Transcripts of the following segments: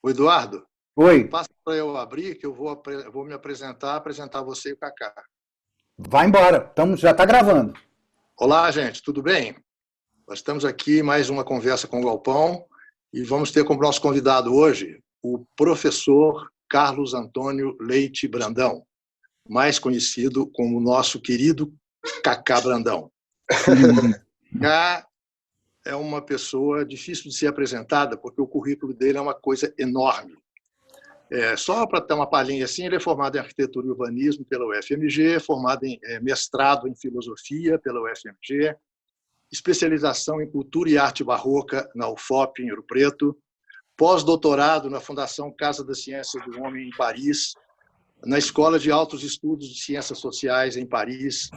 O Eduardo, Oi, passa para eu abrir, que eu vou me apresentar você e o Cacá. vai embora. Já está gravando. Olá, gente, tudo bem? Nós estamos aqui mais uma conversa com o Galpão e vamos ter como nosso convidado hoje o professor Carlos Antônio Leite Brandão, mais conhecido como o nosso querido Cacá Brandão. Cacá é uma pessoa difícil de ser apresentada, porque o currículo dele é uma coisa enorme. Só para ter uma palhinha assim, ele é formado em arquitetura e urbanismo pela UFMG, formado em mestrado em filosofia pela UFMG, especialização em cultura e arte barroca na UFOP, em Ouro Preto, pós-doutorado na Fundação Casa da Ciência do Homem, em Paris, na Escola de Altos Estudos de Ciências Sociais, em Paris,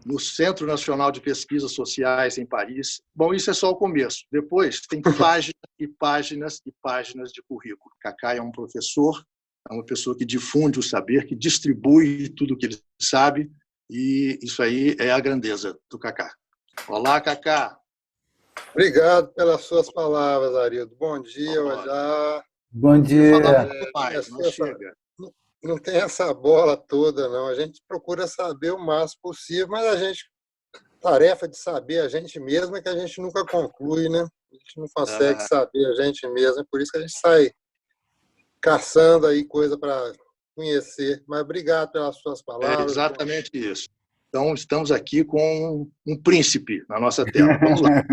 no Centro Nacional de Pesquisas Sociais, em Paris. Bom, isso é só o começo. Depois, tem páginas e páginas e páginas de currículo. Cacá é um professor, é uma pessoa que difunde o saber, que distribui tudo o que ele sabe, e isso aí é a grandeza do Cacá. Olá, Cacá. Obrigado pelas suas palavras, Arildo. Bom dia, olá. Bom dia. Mais, não chega. Não tem essa bola toda, não. A gente procura saber o máximo possível, mas tarefa de saber a gente mesmo é que a gente nunca conclui, né? A gente não consegue saber a gente mesmo, é por isso que a gente sai caçando aí coisa para conhecer. Mas obrigado pelas suas palavras. É exatamente isso. Então, estamos aqui com um príncipe na nossa tela. Vamos lá.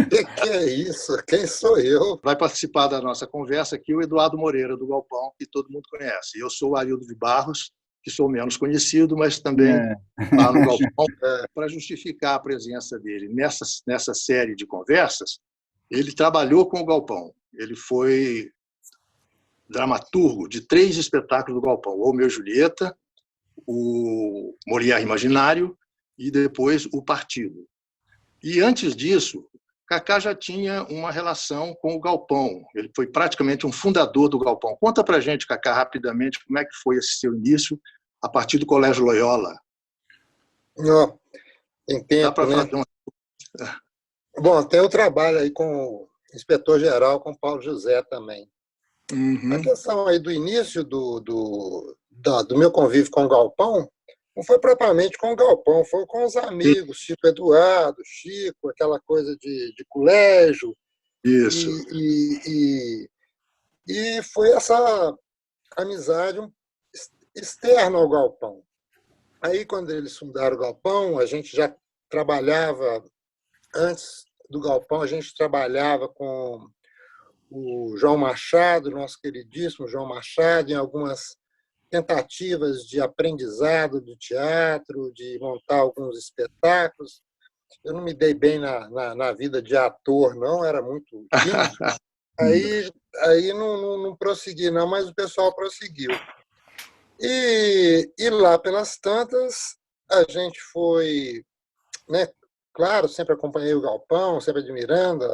Que é isso? Quem sou eu? Vai participar da nossa conversa aqui o Eduardo Moreira, do Galpão, que todo mundo conhece. Eu sou o Arildo de Barros, que sou menos conhecido, mas também está no Galpão. Para justificar a presença dele nessa série de conversas, ele trabalhou com o Galpão. Ele foi dramaturgo de 3 espetáculos do Galpão: o Romeu e Julieta, o Molière Imaginário e depois o Partido. E antes disso, Cacá já tinha uma relação com o Galpão. Ele foi praticamente um fundador do Galpão. Conta para a gente, Cacá, rapidamente, como é que foi esse seu início a partir do Colégio Loyola. Não, tem tempo, dá para né? fazer uma... Bom, tem o trabalho aí com o inspetor-geral, com o Paulo José também. Uhum. A questão aí do início do meu convívio com o Galpão não foi propriamente com o Galpão, foi com os amigos, tipo Eduardo, Chico, aquela coisa de colégio. Isso. E foi essa amizade externa ao Galpão. Aí, quando eles fundaram o Galpão, a gente já trabalhava, antes do Galpão, a gente trabalhava com o João Machado, nosso queridíssimo João Machado, em algumas tentativas de aprendizado do teatro, de montar alguns espetáculos. Eu não me dei bem na vida de ator, não, era muito tímido. Aí não prossegui, não, mas o pessoal prosseguiu. E lá pelas tantas, a gente foi, né? Claro, sempre acompanhei o Galpão, sempre admirando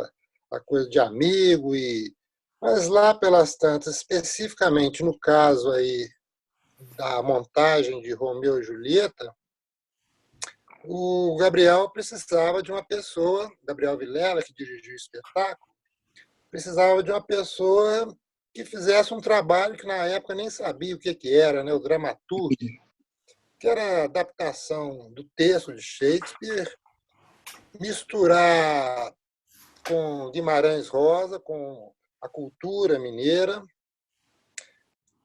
a coisa de amigo, mas lá pelas tantas, especificamente no caso aí da montagem de Romeu e Julieta, o Gabriel precisava de uma pessoa, Gabriel Vilela, que dirigiu o espetáculo, precisava de uma pessoa que fizesse um trabalho que na época nem sabia o que era, né? O dramaturgo, que era a adaptação do texto de Shakespeare, misturar com Guimarães Rosa, com a cultura mineira,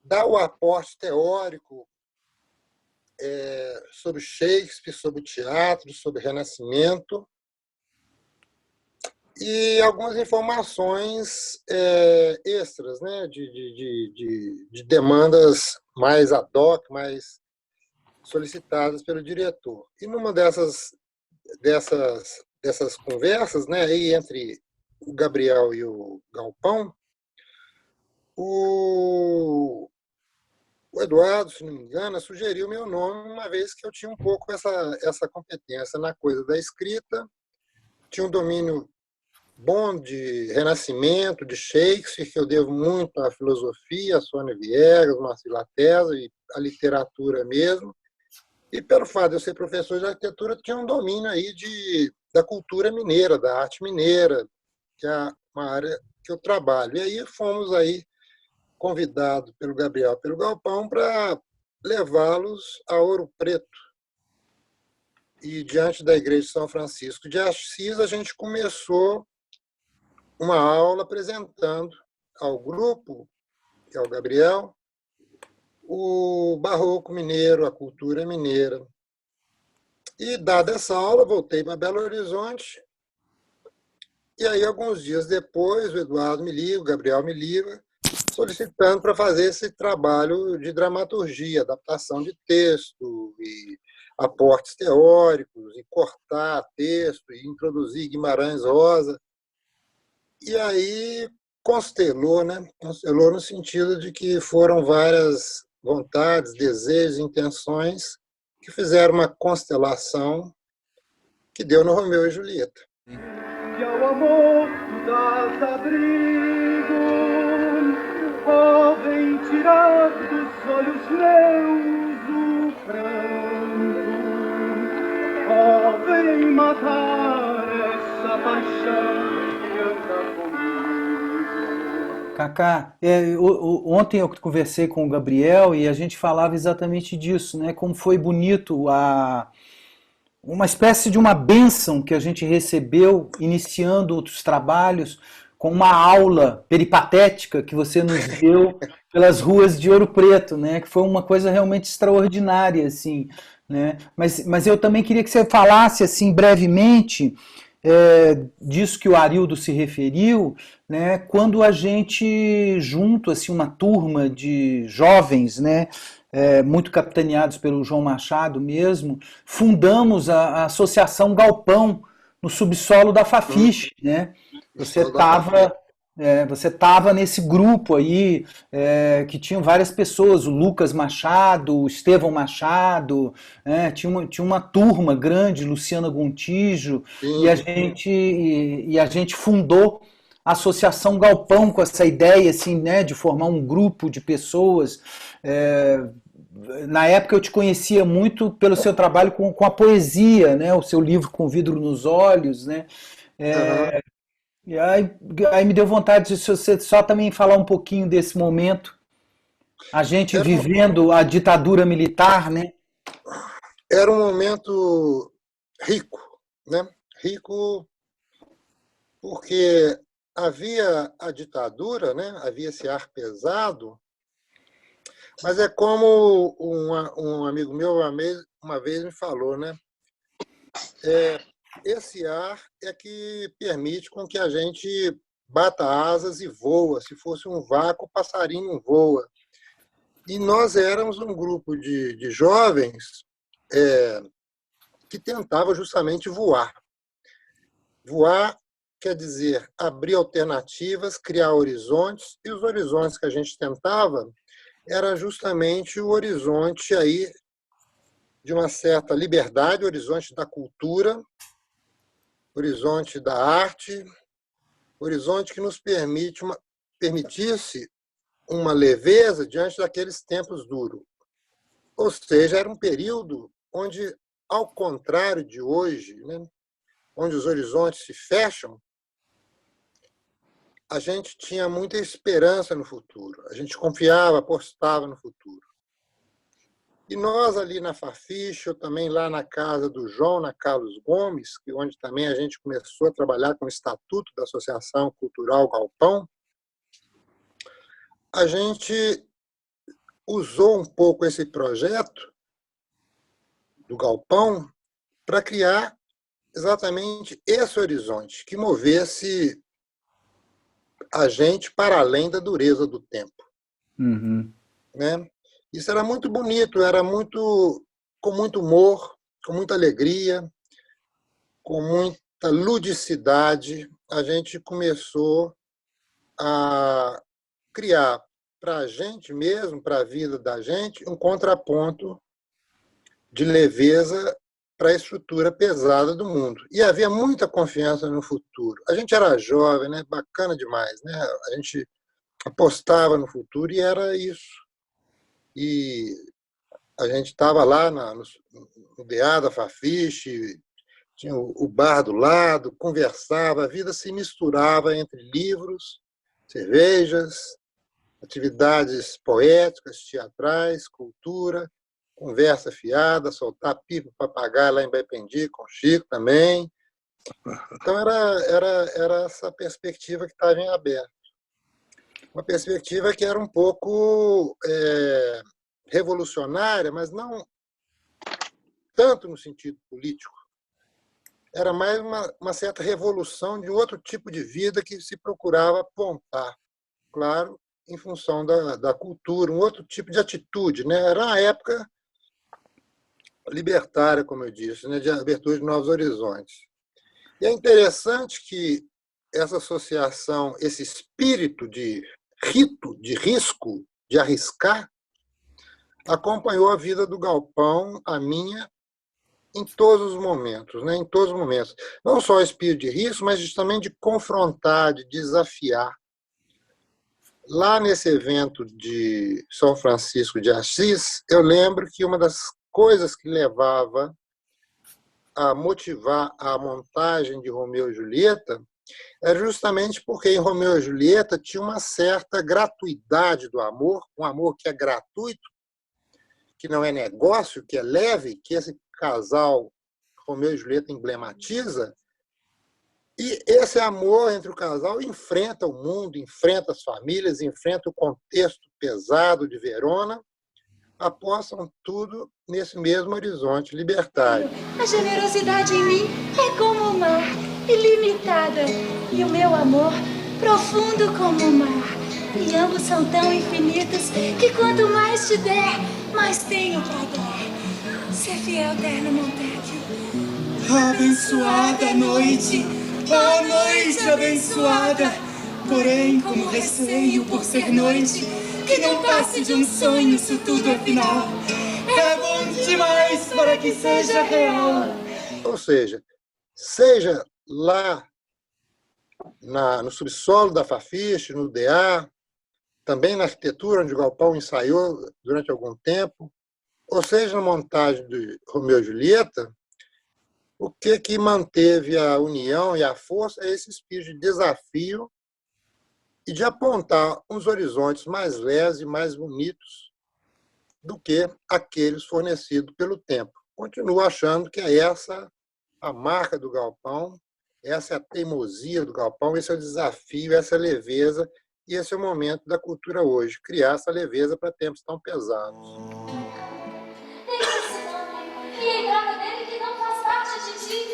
dar o aporte teórico sobre Shakespeare, sobre o teatro, sobre o Renascimento, e algumas informações extras, né, de demandas mais ad hoc, mais solicitadas pelo diretor. E numa dessas conversas, né, aí entre o Gabriel e o Galpão, o Eduardo, se não me engano, sugeriu meu nome, uma vez que eu tinha um pouco essa competência na coisa da escrita, tinha um domínio bom de Renascimento, de Shakespeare, que eu devo muito à filosofia, a Sônia Viegas, Marcelo Latesa e a literatura mesmo. E pelo fato de eu ser professor de arquitetura, tinha um domínio aí da cultura mineira, da arte mineira, que é uma área que eu trabalho. E aí fomos aí convidado pelo Gabriel, pelo Galpão, para levá-los a Ouro Preto. E diante da Igreja de São Francisco de Assis, a gente começou uma aula apresentando ao grupo, que é o Gabriel, o barroco mineiro, a cultura mineira. E, dada essa aula, voltei para Belo Horizonte. E aí, alguns dias depois, o Eduardo me liga, o Gabriel me liga, solicitando para fazer esse trabalho de dramaturgia, adaptação de texto, e aportes teóricos, e cortar texto, e introduzir Guimarães Rosa. E aí constelou, né? Constelou no sentido de que foram várias vontades, desejos, intenções que fizeram uma constelação que deu no Romeu e Julieta. Que ao amor tu dás abrigo, oh, vem tirar dos olhos meus o pranto, oh, vem matar essa paixão que anda comigo. Cacá, ontem eu conversei com o Gabriel e a gente falava exatamente disso, né? Como foi bonito uma espécie de uma bênção que a gente recebeu iniciando outros trabalhos, com uma aula peripatética que você nos deu pelas ruas de Ouro Preto, né? Que foi uma coisa realmente extraordinária, assim, né? Mas eu também queria que você falasse assim brevemente disso que o Arildo se referiu, né? Quando a gente junto assim uma turma de jovens, né? Muito capitaneados pelo João Machado mesmo, fundamos a Associação Galpão no subsolo da Fafiche, né? Você estava nesse grupo aí que tinham várias pessoas, o Lucas Machado, o Estevão Machado, tinha uma turma grande, Luciana Gontijo, e a gente fundou a Associação Galpão com essa ideia assim, né, de formar um grupo de pessoas. Na época eu te conhecia muito pelo seu trabalho com a poesia, né? O seu livro Com Vidro nos Olhos, né? E aí me deu vontade de você só também falar um pouquinho desse momento, a gente vivendo a ditadura militar, né? Era um momento rico, né? Rico porque havia a ditadura, né? Havia esse ar pesado. Mas é como um amigo meu uma vez me falou, né? Esse ar é que permite com que a gente bata asas e voa. Se fosse um vácuo, o passarinho não voa. E nós éramos um grupo de jovens que tentava justamente voar. Voar quer dizer abrir alternativas, criar horizontes, e os horizontes que a gente tentava era justamente o horizonte aí de uma certa liberdade, o horizonte da cultura, horizonte da arte, horizonte que nos permitisse uma leveza diante daqueles tempos duros. Ou seja, era um período onde, ao contrário de hoje, né, onde os horizontes se fecham, a gente tinha muita esperança no futuro. A gente confiava, apostava no futuro. E nós ali na Fafiche, eu também lá na casa do João, na Carlos Gomes, onde também a gente começou a trabalhar com o Estatuto da Associação Cultural Galpão, a gente usou um pouco esse projeto do Galpão para criar exatamente esse horizonte, que movesse a gente para além da dureza do tempo. Né? Isso era muito bonito, era com muito humor, com muita alegria, com muita ludicidade. A gente começou a criar para a gente mesmo, para a vida da gente, um contraponto de leveza para a estrutura pesada do mundo. E havia muita confiança no futuro. A gente era jovem, né? Bacana demais, né? A gente apostava no futuro e era isso. E a gente estava lá no DA da Fafiche, tinha o bar do lado, conversava, a vida se misturava entre livros, cervejas, atividades poéticas, teatrais, cultura, conversa fiada, soltar pipa, papagaio lá em Baipendi, com o Chico também. Então, era essa perspectiva que estava em aberto. Uma perspectiva que era um pouco revolucionária, mas não tanto no sentido político. Era mais uma certa revolução de outro tipo de vida que se procurava apontar, claro, em função da cultura, um outro tipo de atitude, né? Era uma época libertária, como eu disse, né? De abertura de novos horizontes. E é interessante que essa associação, esse espírito de rito, de risco, de arriscar, acompanhou a vida do Galpão, a minha, em todos os momentos, né? Em todos os momentos. Não só o espírito de risco, mas também de confrontar, de desafiar. Lá nesse evento de São Francisco de Assis, eu lembro que uma das coisas que levava a motivar a montagem de Romeu e Julieta era justamente porque em Romeu e Julieta tinha uma certa gratuidade do amor, um amor que é gratuito, que não é negócio, que é leve, que esse casal Romeu e Julieta emblematiza. E esse amor entre o casal enfrenta o mundo, enfrenta as famílias, enfrenta o contexto pesado de Verona, apostam tudo nesse mesmo horizonte libertário. A generosidade em mim é como o mar, ilimitada, e o meu amor profundo como o mar. E ambos são tão infinitos que quanto mais te der, mais tenho pra dar. Ser fiel, terno Montecchio. Abençoada noite, ó noite abençoada, porém como receio por ser noite, que não passe de um sonho isso tudo afinal. É bom demais para que seja real. Ou seja lá no subsolo da Fafiche, no DA, também na arquitetura, onde o Galpão ensaiou durante algum tempo, ou seja, na montagem de Romeu e Julieta, o que manteve a união e a força é esse espírito de desafio e de apontar uns horizontes mais leves e mais bonitos do que aqueles fornecidos pelo tempo. Continuo achando que é essa a marca do Galpão, essa é a teimosia do Galpão, esse é o desafio, essa é a leveza, e esse é o momento da cultura hoje, criar essa leveza para tempos tão pesados. Deixa esse nome e em troca dele que não faz parte de ti,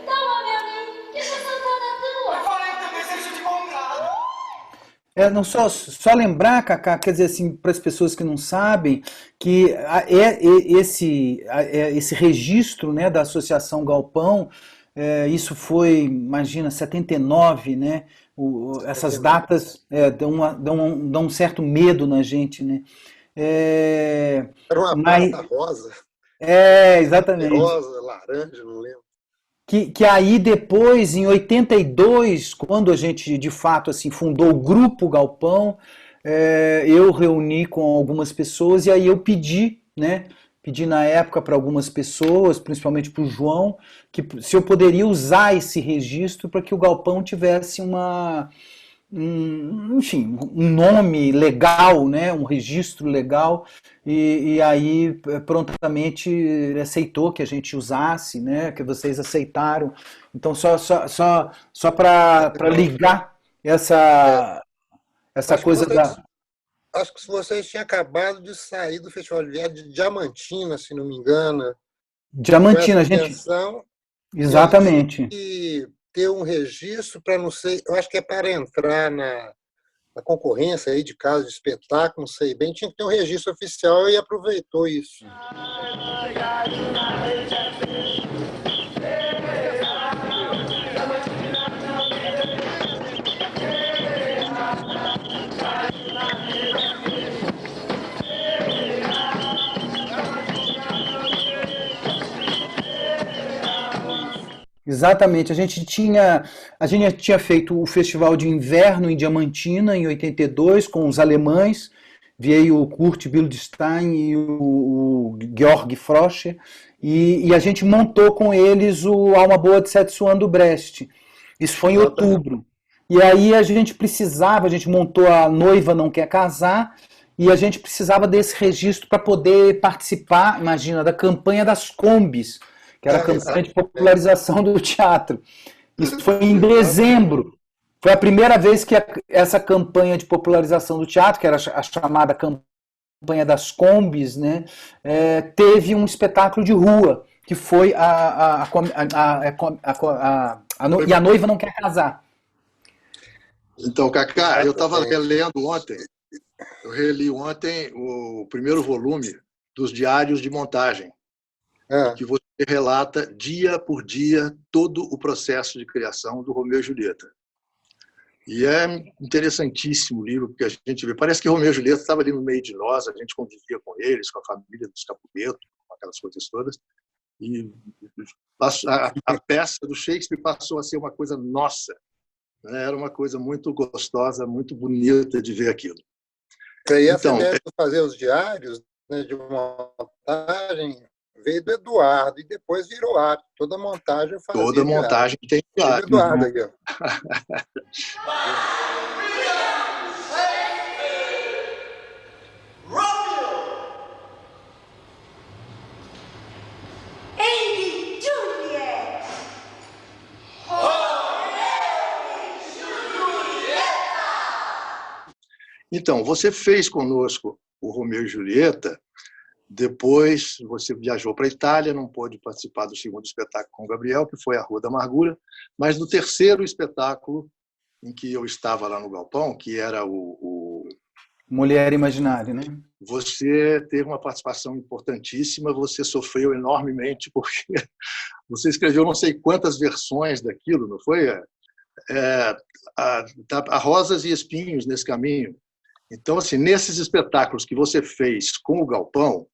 toma-me a mim, que sou Santana tua. Agora eu também seja de bom grado. Não só lembrar, Cacá, quer dizer assim, para as pessoas que não sabem, que esse registro, né, da Associação Galpão, isso foi, imagina, 79, né? Essas datas dão um certo medo na gente, né? Era uma pasta rosa. Exatamente. Rosa, laranja, não lembro. Que aí depois, em 82, quando a gente de fato assim, fundou o Grupo Galpão, eu reuni com algumas pessoas e aí eu pedi, né? Pedi na época para algumas pessoas, principalmente para o João, que se eu poderia usar esse registro para que o Galpão tivesse enfim, um nome legal, né, um registro legal, e aí prontamente ele aceitou que a gente usasse, né, que vocês aceitaram. Então só para ligar essa coisa da... Acho que vocês tinham acabado de sair do Festival de Viagem de Diamantina, se não me engano. Diamantina, a gente... Exatamente. E ter um registro para, não sei, eu acho que é para entrar na concorrência aí de casa de espetáculo, não sei bem, tinha que ter um registro oficial e aproveitou isso. Exatamente, a gente tinha feito o Festival de Inverno em Diamantina, em 82, com os alemães, veio o Kurt Wildstein e o Georg Froscher, e a gente montou com eles o Alma Boa de Setsuan do Brest. Isso foi em outubro. E aí a gente montou A Noiva Não Quer Casar, e a gente precisava desse registro para poder participar, imagina, da campanha das Combis, que era a campanha de popularização do teatro. Isso foi em dezembro. Foi a primeira vez que essa campanha de popularização do teatro, que era a chamada campanha das Combis, né, teve um espetáculo de rua, que foi E a Noiva Não Quer Casar. Então, Cacá, eu estava relendo ontem, eu reli ontem o primeiro volume dos Diários de Montagem, que você relata dia por dia todo o processo de criação do Romeu e Julieta. E é interessantíssimo o livro, porque a gente vê, parece que Romeu e Julieta estava ali no meio de nós, a gente convivia com eles, com a família dos Capuleto, com aquelas coisas todas, e a peça do Shakespeare passou a ser uma coisa nossa, né? Era uma coisa muito gostosa, muito bonita de ver aquilo. E essa ideia de fazer os diários, né, de montagem, veio do Eduardo e depois virou hábito. Toda montagem eu fazia. Toda montagem tem diário. Eduardo aqui, ó. Então, você fez conosco o Romeu e Julieta, depois você viajou para a Itália, não pôde participar do segundo espetáculo com o Gabriel, que foi A Rua da Amargura, mas no terceiro espetáculo em que eu estava lá no Galpão, que era o Mulher Imaginária, né? Você teve uma participação importantíssima, você sofreu enormemente, porque você escreveu não sei quantas versões daquilo, não foi? Há rosas e espinhos nesse caminho. Então, assim, nesses espetáculos que você fez com o Galpão,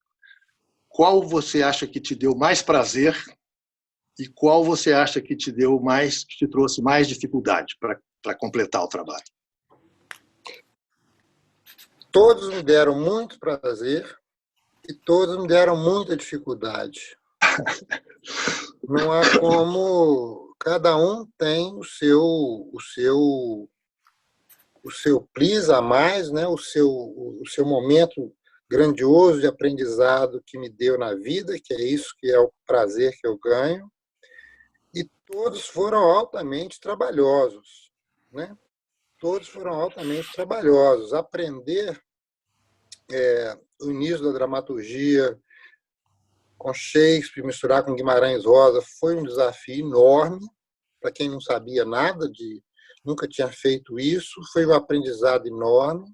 qual você acha que te deu mais prazer e qual você acha que te trouxe mais dificuldade para completar o trabalho? Todos me deram muito prazer e todos me deram muita dificuldade. Não há como... Cada um tem o seu plis a mais, né? o seu momento grandioso de aprendizado que me deu na vida, que é isso que é o prazer que eu ganho, e todos foram altamente trabalhosos, né? Todos foram altamente trabalhosos. Aprender o início da dramaturgia com Shakespeare, misturar com Guimarães Rosa, foi um desafio enorme para quem não sabia nada nunca tinha feito isso, foi um aprendizado enorme.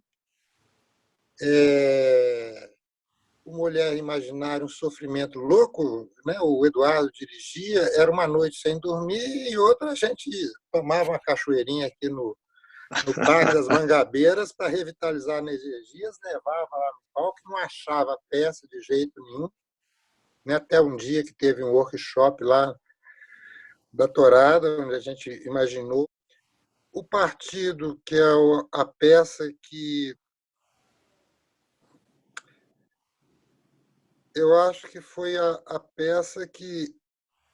O Mulher Imaginária, um sofrimento louco, né? O Eduardo dirigia, era uma noite sem dormir e outra a gente tomava uma cachoeirinha aqui no Parque das Mangabeiras para revitalizar energias, levava lá no palco e não achava a peça de jeito nenhum. Até um dia que teve um workshop lá da Torada, onde a gente imaginou o Partido, que é a peça que eu acho que foi a peça que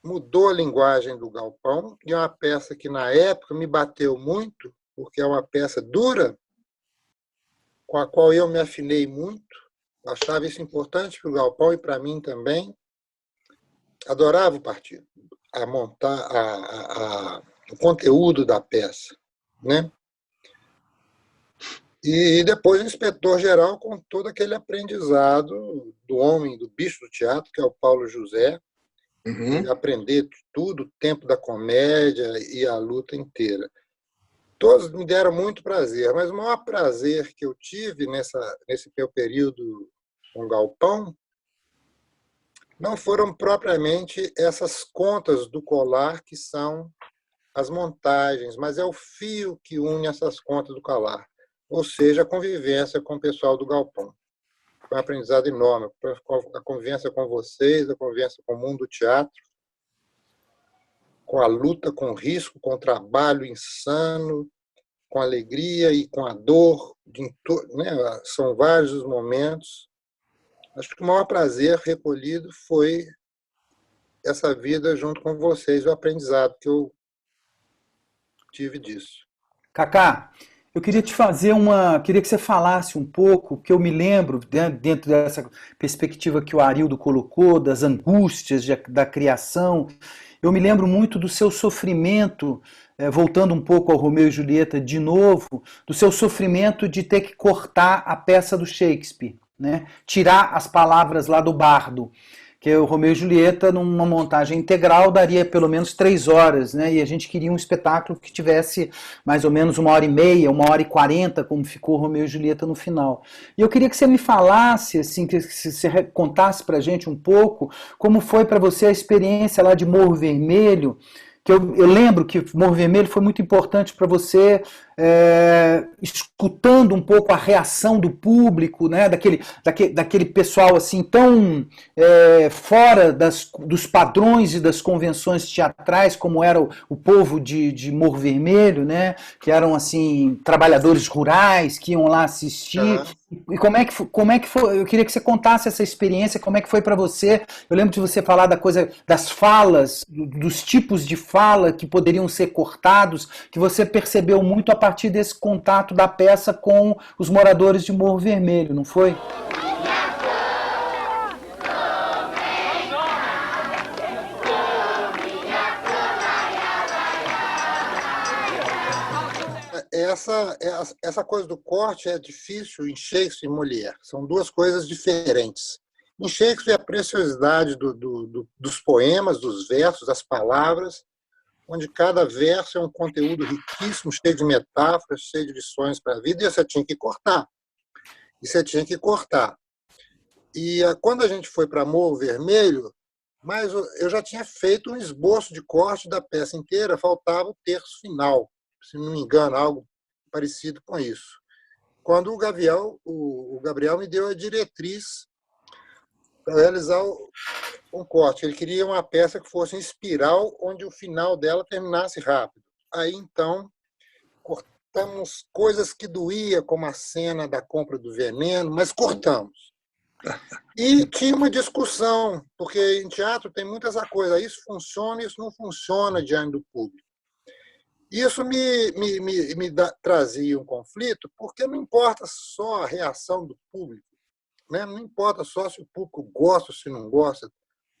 mudou a linguagem do Galpão, e é uma peça que, na época, me bateu muito, porque é uma peça dura, com a qual eu me afinei muito, achava isso importante para o Galpão e para mim também. Adorava o Partido, a montar o conteúdo da peça, né? E depois o inspetor-geral com todo aquele aprendizado do homem, do bicho do teatro, que é o Paulo José, aprender tudo, o tempo da comédia e a luta inteira. Todos me deram muito prazer, mas o maior prazer que eu tive nesse meu período com o Galpão não foram propriamente essas contas do colar que são as montagens, mas é o fio que une essas contas do colar, ou seja, a convivência com o pessoal do Galpão. Foi um aprendizado enorme, a convivência com vocês, a convivência com o mundo do teatro, com a luta, com o risco, com o trabalho insano, com a alegria e com a dor, né? São vários os momentos. Acho que o maior prazer recolhido foi essa vida junto com vocês, o aprendizado que eu tive disso. Cacá, eu queria queria que você falasse um pouco, que eu me lembro, dentro dessa perspectiva que o Arildo colocou, das angústias da criação, eu me lembro muito do seu sofrimento, voltando um pouco ao Romeu e Julieta de novo, do seu sofrimento de ter que cortar a peça do Shakespeare, né? Tirar as palavras lá do bardo. Que o Romeu e Julieta, numa montagem integral, daria pelo menos 3 horas, né? E a gente queria um espetáculo que tivesse mais ou menos 1h30, 1h40, como ficou Romeu e Julieta no final. E eu queria que você me falasse, assim, que você contasse pra gente um pouco como foi para você a experiência lá de Morro Vermelho, que eu lembro que Morro Vermelho foi muito importante para você, escutando um pouco a reação do público, né, daquele pessoal assim tão fora dos padrões e das convenções teatrais, como era o povo de Morro Vermelho, né, que eram assim trabalhadores rurais que iam lá assistir. E como é que foi? Eu queria que você contasse essa experiência, como é que foi para você. Eu lembro de você falar da coisa das falas, dos tipos de fala que poderiam ser cortados, que você percebeu muito a partir desse contato da peça com os moradores de Morro Vermelho, não foi? Essa coisa do corte é difícil em Shakespeare e Molière. São duas coisas diferentes. Em Shakespeare, a preciosidade dos poemas, dos versos, das palavras, onde cada verso é um conteúdo riquíssimo, cheio de metáforas, cheio de lições para a vida, e você tinha que cortar. E quando a gente foi para Morro Vermelho, mas eu já tinha feito um esboço de corte da peça inteira, faltava o terço final, se não me engano, algo parecido com isso. Quando o Gabriel me deu a diretriz para realizar um corte. Ele queria uma peça que fosse em espiral, onde o final dela terminasse rápido. Aí, então, cortamos coisas que doía, como a cena da compra do veneno, mas cortamos. E tinha uma discussão, porque em teatro tem muita essa coisa, isso funciona, isso não funciona diante do público. Isso me trazia um conflito, porque não importa só a reação do público, né? Não importa só se o público gosta ou se não gosta.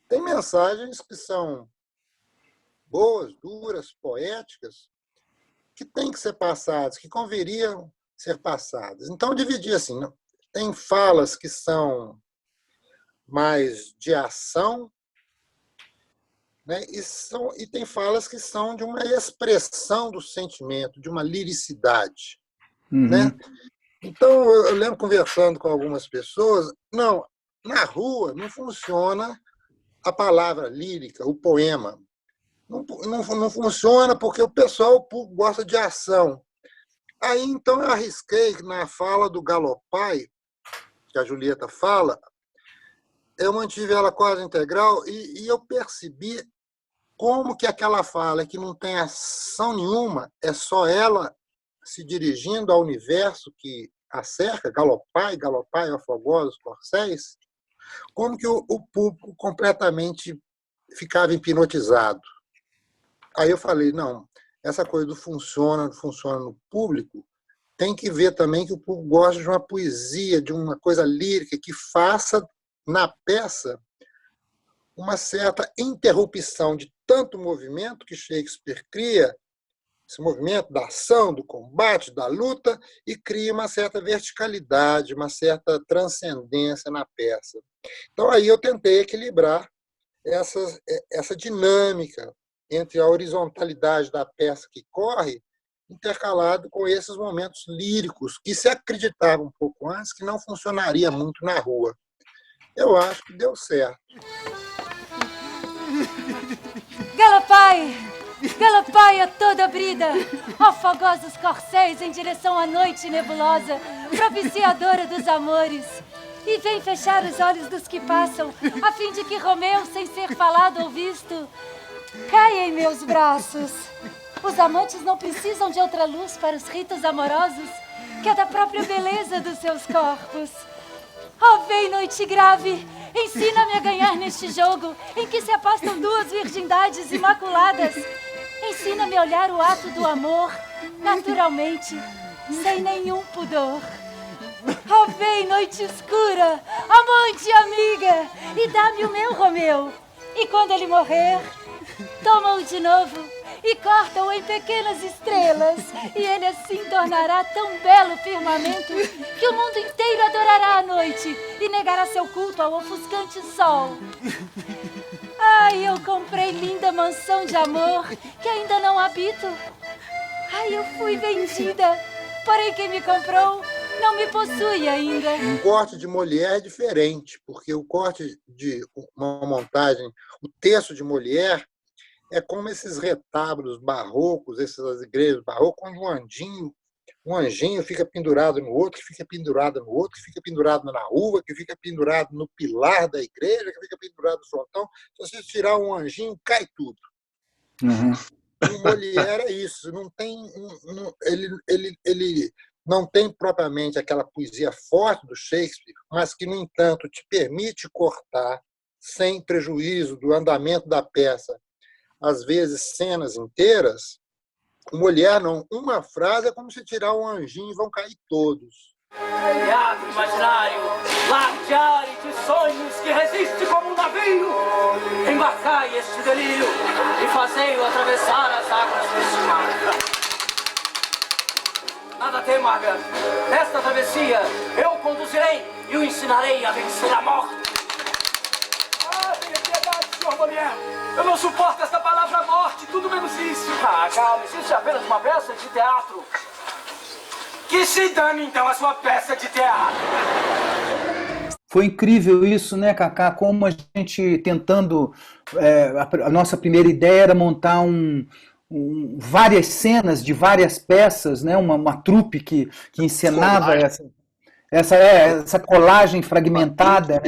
Tem mensagens que são boas, duras, poéticas, que têm que ser passadas, que converiam ser passadas. Então, eu dividi assim, né? Tem falas que são mais de ação, né? E tem falas que são de uma expressão do sentimento, de uma liricidade. Né? Então, eu lembro conversando com algumas pessoas, não, na rua não funciona a palavra lírica, o poema. Não funciona porque o pessoal gosta de ação. Aí, então, eu arrisquei na fala do Galopai, que a Julieta fala, eu mantive ela quase integral e eu percebi como que aquela fala que não tem ação nenhuma, é só ela se dirigindo ao universo que a cerca, Galopai, Afogosos, Corcéis, como que o público completamente ficava hipnotizado. Aí eu falei, não, essa coisa do funciona no público, tem que ver também que o público gosta de uma poesia, de uma coisa lírica, que faça na peça uma certa interrupção de tanto movimento que Shakespeare cria, esse movimento da ação, do combate, da luta, e cria uma certa verticalidade, uma certa transcendência na peça. Então, aí eu tentei equilibrar essa dinâmica entre a horizontalidade da peça que corre, intercalado com esses momentos líricos, que se acreditava um pouco antes que não funcionaria muito na rua. Eu acho que deu certo. Galopai! Galopai a toda brida, ó fogosos corcéis em direção à noite nebulosa, propiciadora dos amores. E vem fechar os olhos dos que passam, a fim de que Romeu, sem ser falado ou visto, caia em meus braços. Os amantes não precisam de outra luz para os ritos amorosos que a da própria beleza dos seus corpos. Ó, vem noite grave, ensina-me a ganhar neste jogo em que se apostam duas virgindades imaculadas. Ensina-me a olhar o ato do amor, naturalmente, sem nenhum pudor. Oh, vem, noite escura, amante amiga, e dá-me o meu Romeu. E quando ele morrer, toma-o de novo e corta-o em pequenas estrelas. E ele assim tornará tão belo firmamento que o mundo inteiro adorará a noite e negará seu culto ao ofuscante sol. Ai, eu comprei linda mansão de amor que ainda não habito. Ai, eu fui vendida, porém quem me comprou não me possui ainda. O corte de Molière é diferente, porque o corte de uma montagem, o texto de Molière é como esses retábulos barrocos, essas igrejas barrocas, onde um anjinho fica pendurado no outro, que fica pendurado no outro, que fica pendurado na uva, que fica pendurado no pilar da igreja, que fica pendurado no frontão. Se você tirar um anjinho, cai tudo. Uhum. O Molière é isso, não tem, ele não tem propriamente aquela poesia forte do Shakespeare, mas que, no entanto, te permite cortar, sem prejuízo do andamento da peça, às vezes cenas inteiras. O Molière não. Uma frase é como se tirar um anjinho e vão cair todos. Teatro imaginário, lar de ar e de sonhos que resiste como um navio. Embarcai este delírio e fazei-o atravessar as águas deste mar. Nada tem, Marga. Nesta travessia eu conduzirei e o ensinarei a vencer a morte. Ah, tenha piedade, senhor Molière. Eu não suporto esta palavra morte, tudo menos isso. Ah, calma, isso é apenas uma peça de teatro. Que se dane, então, a sua peça de teatro. Foi incrível isso, né, Cacá? Como a gente tentando... a nossa primeira ideia era montar várias cenas de várias peças, né? Uma trupe que encenava essa colagem fragmentada.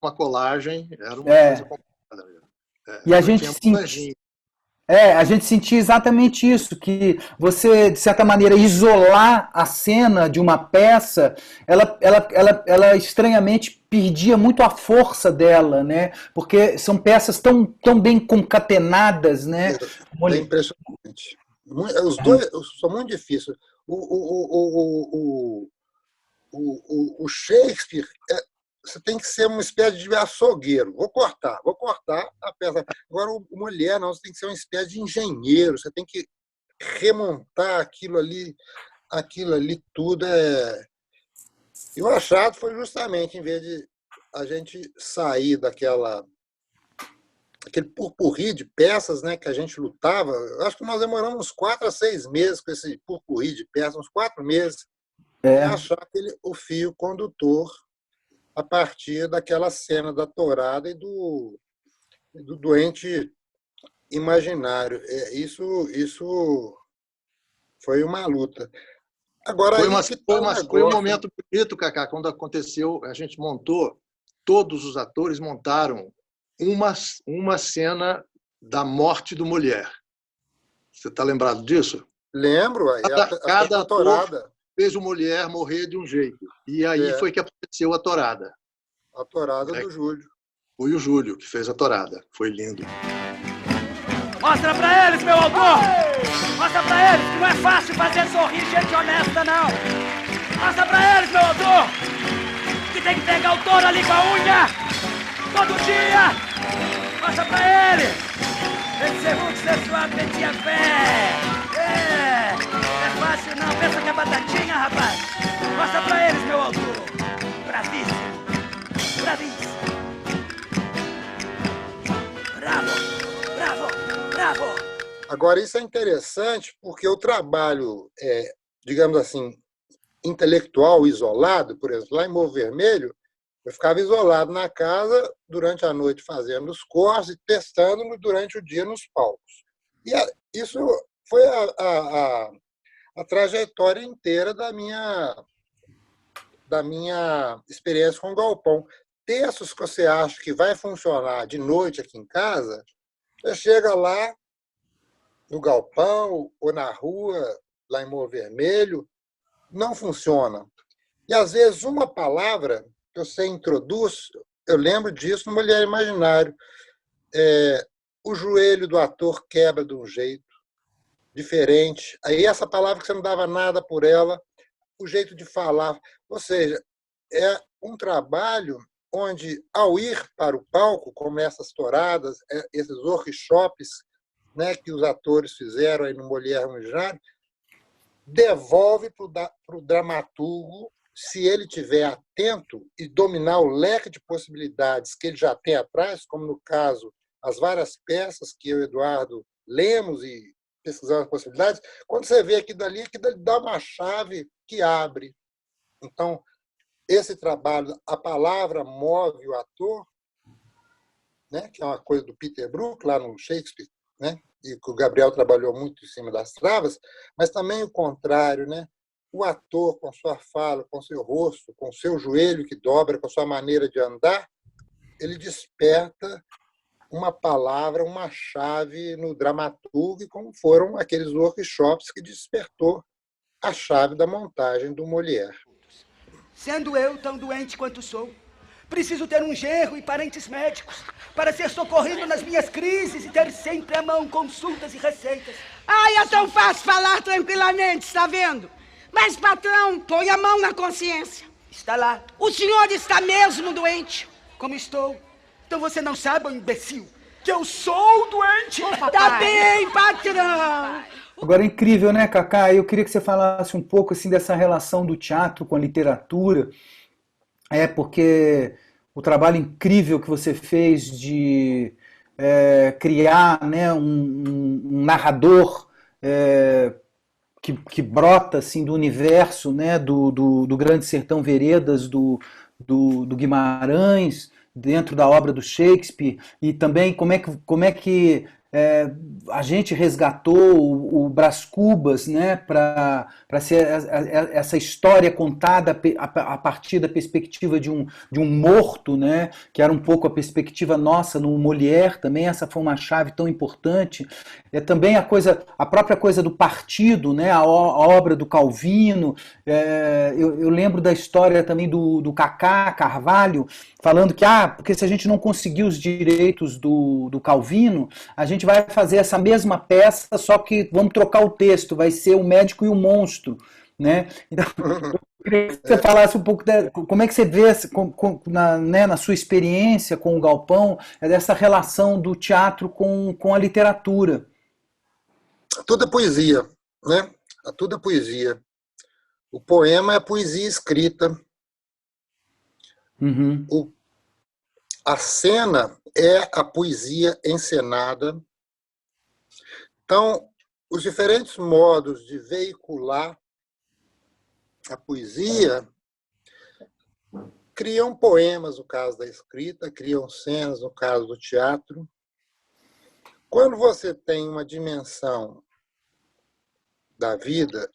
Uma colagem, era uma coisa complicada. E a gente sentia exatamente isso, que você, de certa maneira, isolar a cena de uma peça, ela estranhamente perdia muito a força dela, né? Porque são peças tão bem concatenadas, né? É impressionante. Os dois são muito difíceis. O Shakespeare... Você tem que ser uma espécie de açougueiro. Vou cortar a peça. Agora, o Molière, não, você tem que ser uma espécie de engenheiro. Você tem que remontar aquilo ali tudo. E o achado foi justamente, em vez de a gente sair aquele purpurri de peças, né, que a gente lutava, acho que nós demoramos uns 4 a 6 meses com esse purpurri de peças, uns 4 meses, para achar o fio condutor a partir daquela cena da tourada e do doente imaginário. Isso foi uma luta. Agora, foi um momento bonito, Cacá, quando aconteceu, a gente montou, todos os atores montaram uma cena da morte do Molière. Você está lembrado disso? Lembro. Cada ator fez o Molière morrer de um jeito. E aí foi que apareceu a tourada. A tourada do Júlio. Foi o Júlio que fez a tourada. Foi lindo. Mostra pra eles, meu autor! Mostra pra eles que não é fácil fazer sorrir gente honesta, não! Mostra pra eles, meu autor! Que tem que pegar o touro ali com a unha! Todo dia! Mostra pra eles! Pensez-vous que c'est sua petit fé! Não é fácil não, pensa que é batatinha, rapaz! Mostra pra eles, meu autor! Bravíssimo! Bravíssimo! Bravo! Agora, isso é interessante porque o trabalho, digamos assim, intelectual isolado, por exemplo, lá em Morro Vermelho, eu ficava isolado na casa durante a noite fazendo os cortes e testando durante o dia nos palcos. E isso foi a trajetória inteira da minha experiência com o galpão. Textos que você acha que vai funcionar de noite aqui em casa, você chega lá no galpão ou na rua, lá em Morro Vermelho, não funciona. E, às vezes, uma palavra que você introduz, eu lembro disso no Molière Imaginário, o joelho do ator quebra de um jeito, diferente. Aí essa palavra que você não dava nada por ela, o jeito de falar. Ou seja, é um trabalho onde, ao ir para o palco, como essas touradas, esses workshops, né, que os atores fizeram aí no Molière Originário, devolve para o dramaturgo, se ele estiver atento e dominar o leque de possibilidades que ele já tem atrás, como no caso, as várias peças que eu e o Eduardo lemos e pesquisamos as possibilidades, quando você vê aquilo dali dá uma chave que abre. Então, esse trabalho, a palavra move o ator, né, que é uma coisa do Peter Brook, lá no Shakespeare, né, e que o Gabriel trabalhou muito em cima das travas, mas também o contrário, né? O ator, com sua fala, com seu rosto, com seu joelho que dobra, com sua maneira de andar, ele desperta uma palavra, uma chave no dramaturgo, como foram aqueles workshops que despertou a chave da montagem do Molière. Sendo eu tão doente quanto sou, preciso ter um genro e parentes médicos para ser socorrido nas minhas crises e ter sempre à mão consultas e receitas. Ai, é tão fácil falar tranquilamente, está vendo? Mas, patrão, põe a mão na consciência. Está lá. O senhor está mesmo doente. Como estou? Então você não sabe, ô imbecil, que eu sou doente. Tá bem, patrão. Agora é incrível, né, Cacá? Eu queria que você falasse um pouco assim dessa relação do teatro com a literatura. Porque o trabalho incrível que você fez de criar, né, um narrador que brota assim, do universo, né, do Grande Sertão Veredas, do Guimarães, dentro da obra do Shakespeare, e também como é que a gente resgatou o Brás Cubas, né, para ser essa história contada a partir da perspectiva de um morto, né, que era um pouco a perspectiva nossa no Molière também. Essa foi uma chave tão importante. Também a própria coisa do partido, né, a obra do Calvino. Eu lembro da história também do Cacá Carvalho, falando que porque se a gente não conseguir os direitos do Calvino, a gente vai fazer essa mesma peça, só que vamos trocar o texto, vai ser o médico e o monstro, né? Então, eu queria que você falasse um pouco como é que você vê na sua experiência com o Galpão, dessa relação do teatro com a literatura. Tudo é poesia, né? Tudo é poesia. O poema é a poesia escrita. Uhum. A cena é a poesia encenada. Então, os diferentes modos de veicular a poesia criam poemas, no caso da escrita, criam cenas, no caso do teatro. Quando você tem uma dimensão da vida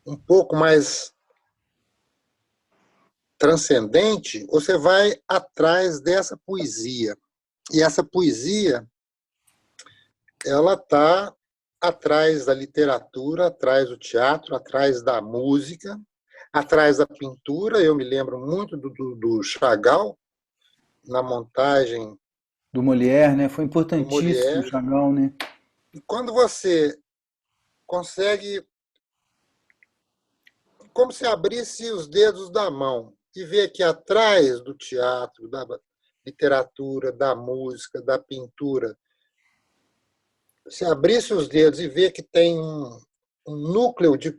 um pouco mais transcendente, você vai atrás dessa poesia. E essa poesia, ela está atrás da literatura, atrás do teatro, atrás da música, atrás da pintura. Eu me lembro muito do Chagall, na montagem do Molière, né? Foi importantíssimo o Chagall, né? E quando você consegue, como se abrisse os dedos da mão e ver que atrás do teatro, da literatura, da música, da pintura, se abrisse os dedos e ver que tem um núcleo de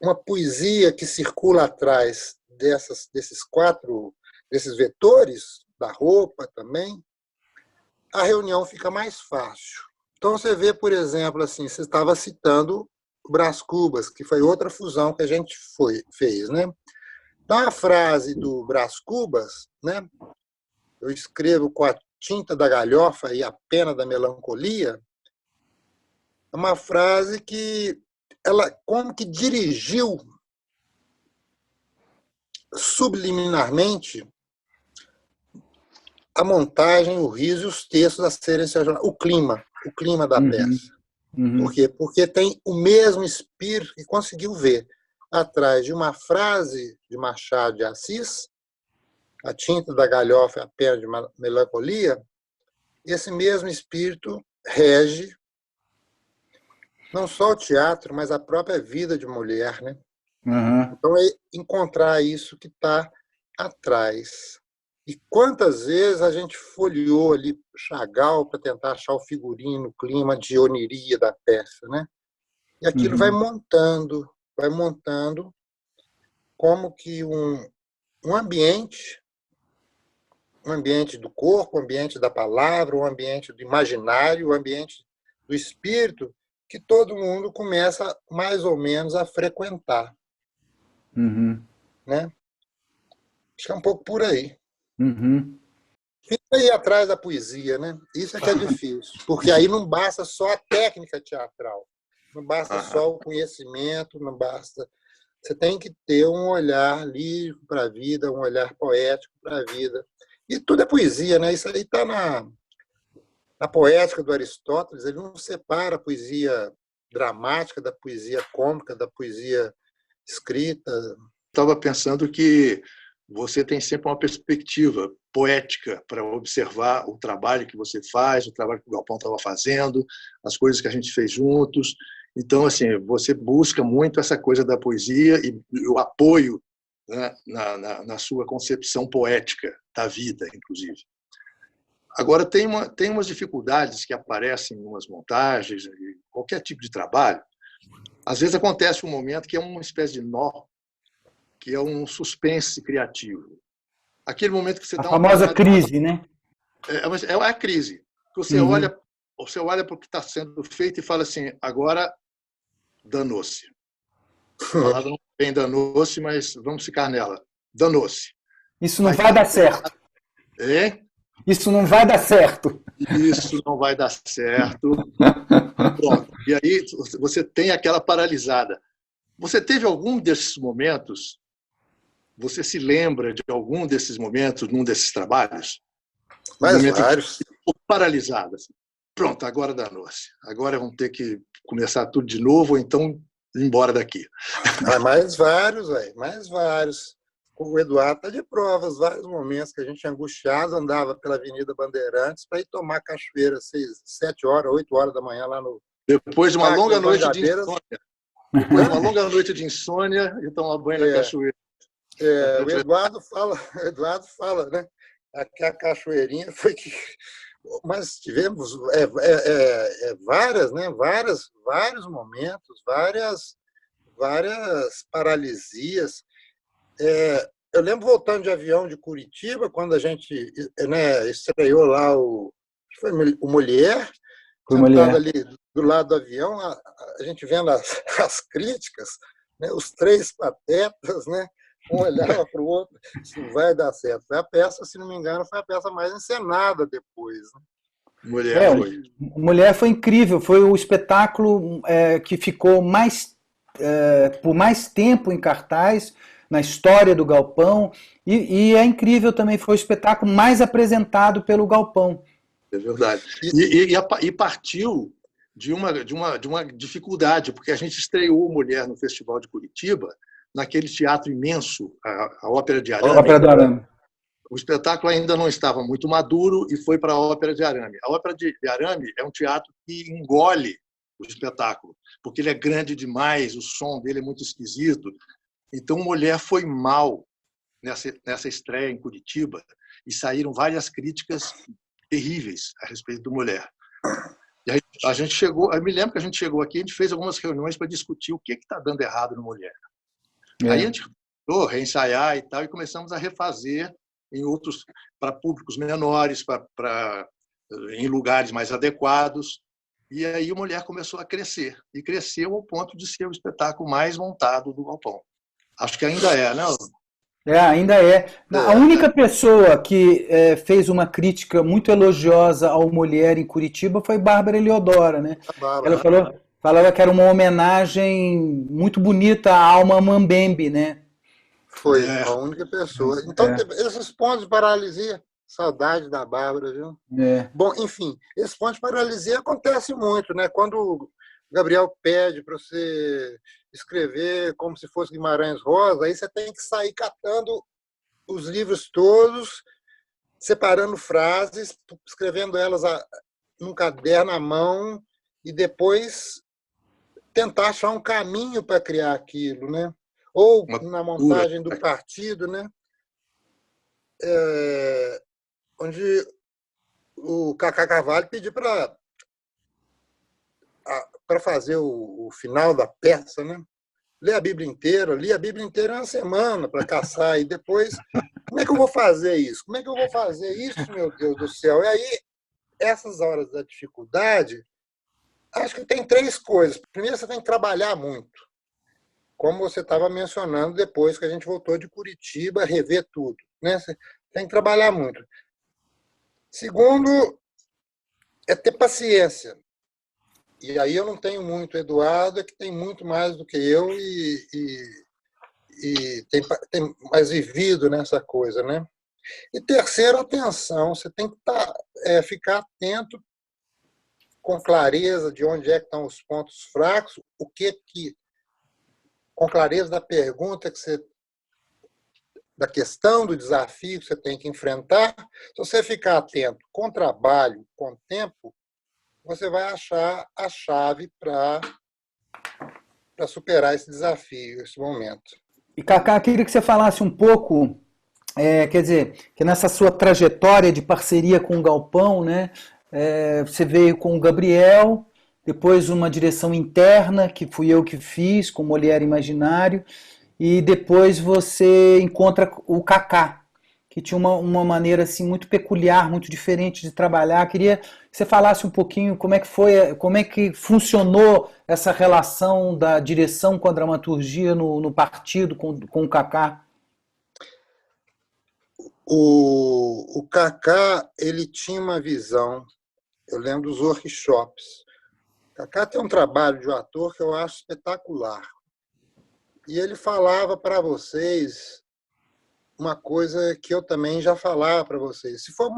uma poesia que circula atrás desses vetores, da roupa também, a reunião fica mais fácil. Então você vê, por exemplo, assim, você estava citando o Brás Cubas, que foi outra fusão que a gente fez, né? Então a frase do Brás Cubas, né? Eu escrevo com a tinta da galhofa e a pena da melancolia, é uma frase que ela como que dirigiu subliminarmente a montagem, o riso e os textos a serem selecionados, o clima da peça. Uhum. Por quê? Porque tem o mesmo espírito que conseguiu ver atrás de uma frase de Machado de Assis, a tinta da galhofa e a pena de melancolia, esse mesmo espírito rege Não só o teatro, mas a própria vida de mulher, né? Uhum. Então, é encontrar isso que está atrás. E quantas vezes a gente folheou ali Chagall para tentar achar o figurino, o clima de oniria da peça, né? E aquilo vai montando como que um ambiente do corpo, um ambiente da palavra, um ambiente do imaginário, um ambiente do espírito, que todo mundo começa mais ou menos a frequentar. Né? Acho que é um pouco por aí. Fica aí atrás da poesia, né? Isso é que é difícil, porque aí não basta só a técnica teatral, não basta só o conhecimento, não basta. Você tem que ter um olhar lírico para a vida, um olhar poético para a vida. E tudo é poesia, né? Isso aí está na poética do Aristóteles, ele não separa a poesia dramática da poesia cômica, da poesia escrita. Estava pensando que você tem sempre uma perspectiva poética para observar o trabalho que você faz, o trabalho que o Galpão estava fazendo, as coisas que a gente fez juntos. Então, assim, você busca muito essa coisa da poesia e o apoio, né, na sua concepção poética da vida, inclusive. Agora, tem umas dificuldades que aparecem em umas montagens, em qualquer tipo de trabalho. Às vezes acontece um momento que é uma espécie de nó, que é um suspense criativo. Aquele momento que você dá A famosa crise, né? É a crise. Você olha para o que está sendo feito e fala assim, agora danou-se. A palavra não bem danou-se, mas vamos ficar nela. Danou-se. Isso não vai dar certo. Hein? Isso não vai dar certo. Isso não vai dar certo. Pronto. E aí você tem aquela paralisada. Você teve algum desses momentos? Você se lembra de algum desses momentos num desses trabalhos? Mas vários. Paralisada. Assim. Pronto, agora danou-se. Agora vamos ter que começar tudo de novo ou então ir embora daqui. Mais vários, velho. Mais vários. O Eduardo está de provas, vários momentos que a gente angustiado andava pela Avenida Bandeirantes para ir tomar cachoeira 7 horas, 8 horas da manhã lá no... Depois de uma longa noite de insônia. Depois de uma longa noite de insônia e tomar banho na cachoeira. O Eduardo fala, né? Que a cachoeirinha foi que... Mas tivemos várias, né? Vários momentos, várias paralisias. Eu lembro voltando de avião de Curitiba, quando a gente, né, estreou lá o Molière, sentado ali do lado do avião, a gente vendo as críticas, né, os três patetas, né, um olhava para o outro, isso não vai dar certo. Foi a peça, se não me engano, foi a peça mais encenada depois. Né? Mulher foi incrível, foi o espetáculo que ficou por mais tempo em cartaz na história do Galpão, e é incrível também, foi o espetáculo mais apresentado pelo Galpão. É verdade. E partiu de uma dificuldade, porque a gente estreou Mulher no Festival de Curitiba, naquele teatro imenso, a Ópera de Arame. Ópera do Arame. O espetáculo ainda não estava muito maduro e foi para a Ópera de Arame. A Ópera de Arame é um teatro que engole o espetáculo, porque ele é grande demais, o som dele é muito esquisito. Então, Mulher foi mal nessa estreia em Curitiba e saíram várias críticas terríveis a respeito do Mulher. E aí a gente chegou, eu me lembro que a gente chegou aqui, a gente fez algumas reuniões para discutir o que está dando errado no Mulher. Aí a gente começou a reensaiar e tal, e começamos a refazer em outros, para públicos menores, em lugares mais adequados. E aí o Mulher começou a crescer, e cresceu ao ponto de ser o espetáculo mais montado do Galpão. Acho que ainda é, né? Ainda é. A única pessoa que fez uma crítica muito elogiosa ao Mulher em Curitiba foi Bárbara Eliodora, né? Ela falava que era uma homenagem muito bonita à alma Mambembe, né? Foi a única pessoa. Então, esses pontos de paralisia, saudade da Bárbara, viu? Bom, enfim, esses pontos de paralisia acontecem muito, né? Quando o Gabriel pede para você escrever como se fosse Guimarães Rosa, aí você tem que sair catando os livros todos, separando frases, escrevendo elas num caderno à mão e depois tentar achar um caminho para criar aquilo, né? Ou na montagem do partido, né? Onde o Cacá Carvalho pediu para fazer o final da peça, né? Ler a Bíblia inteira, li a Bíblia inteira em uma semana para caçar, e depois, como é que eu vou fazer isso? Como é que eu vou fazer isso, meu Deus do céu? E aí, essas horas da dificuldade, acho que tem 3 coisas. Primeiro, você tem que trabalhar muito, como você estava mencionando depois que a gente voltou de Curitiba, rever tudo, né? Você tem que trabalhar muito. Segundo, é ter paciência. E aí eu não tenho muito. Eduardo é que tem muito mais do que eu e tem mais vivido nessa coisa, né? E terceiro, atenção. Você tem que ficar atento com clareza de onde é que estão os pontos fracos, com clareza da pergunta da questão, do desafio que você tem que enfrentar. Se você ficar atento com trabalho, com tempo, você vai achar a chave para superar esse desafio, esse momento. E, Cacá, queria que você falasse um pouco, quer dizer, que nessa sua trajetória de parceria com o Galpão, né, você veio com o Gabriel, depois uma direção interna, que fui eu que fiz, com Molière Imaginário, e depois você encontra o Cacá, que tinha uma maneira assim, muito peculiar, muito diferente de trabalhar. Queria que você falasse um pouquinho como é que funcionou essa relação da direção com a dramaturgia no partido, com o Cacá. O Cacá, ele tinha uma visão, eu lembro dos workshops. O Cacá tem um trabalho de ator que eu acho espetacular. E ele falava para vocês uma coisa que eu também já falava para vocês. Se for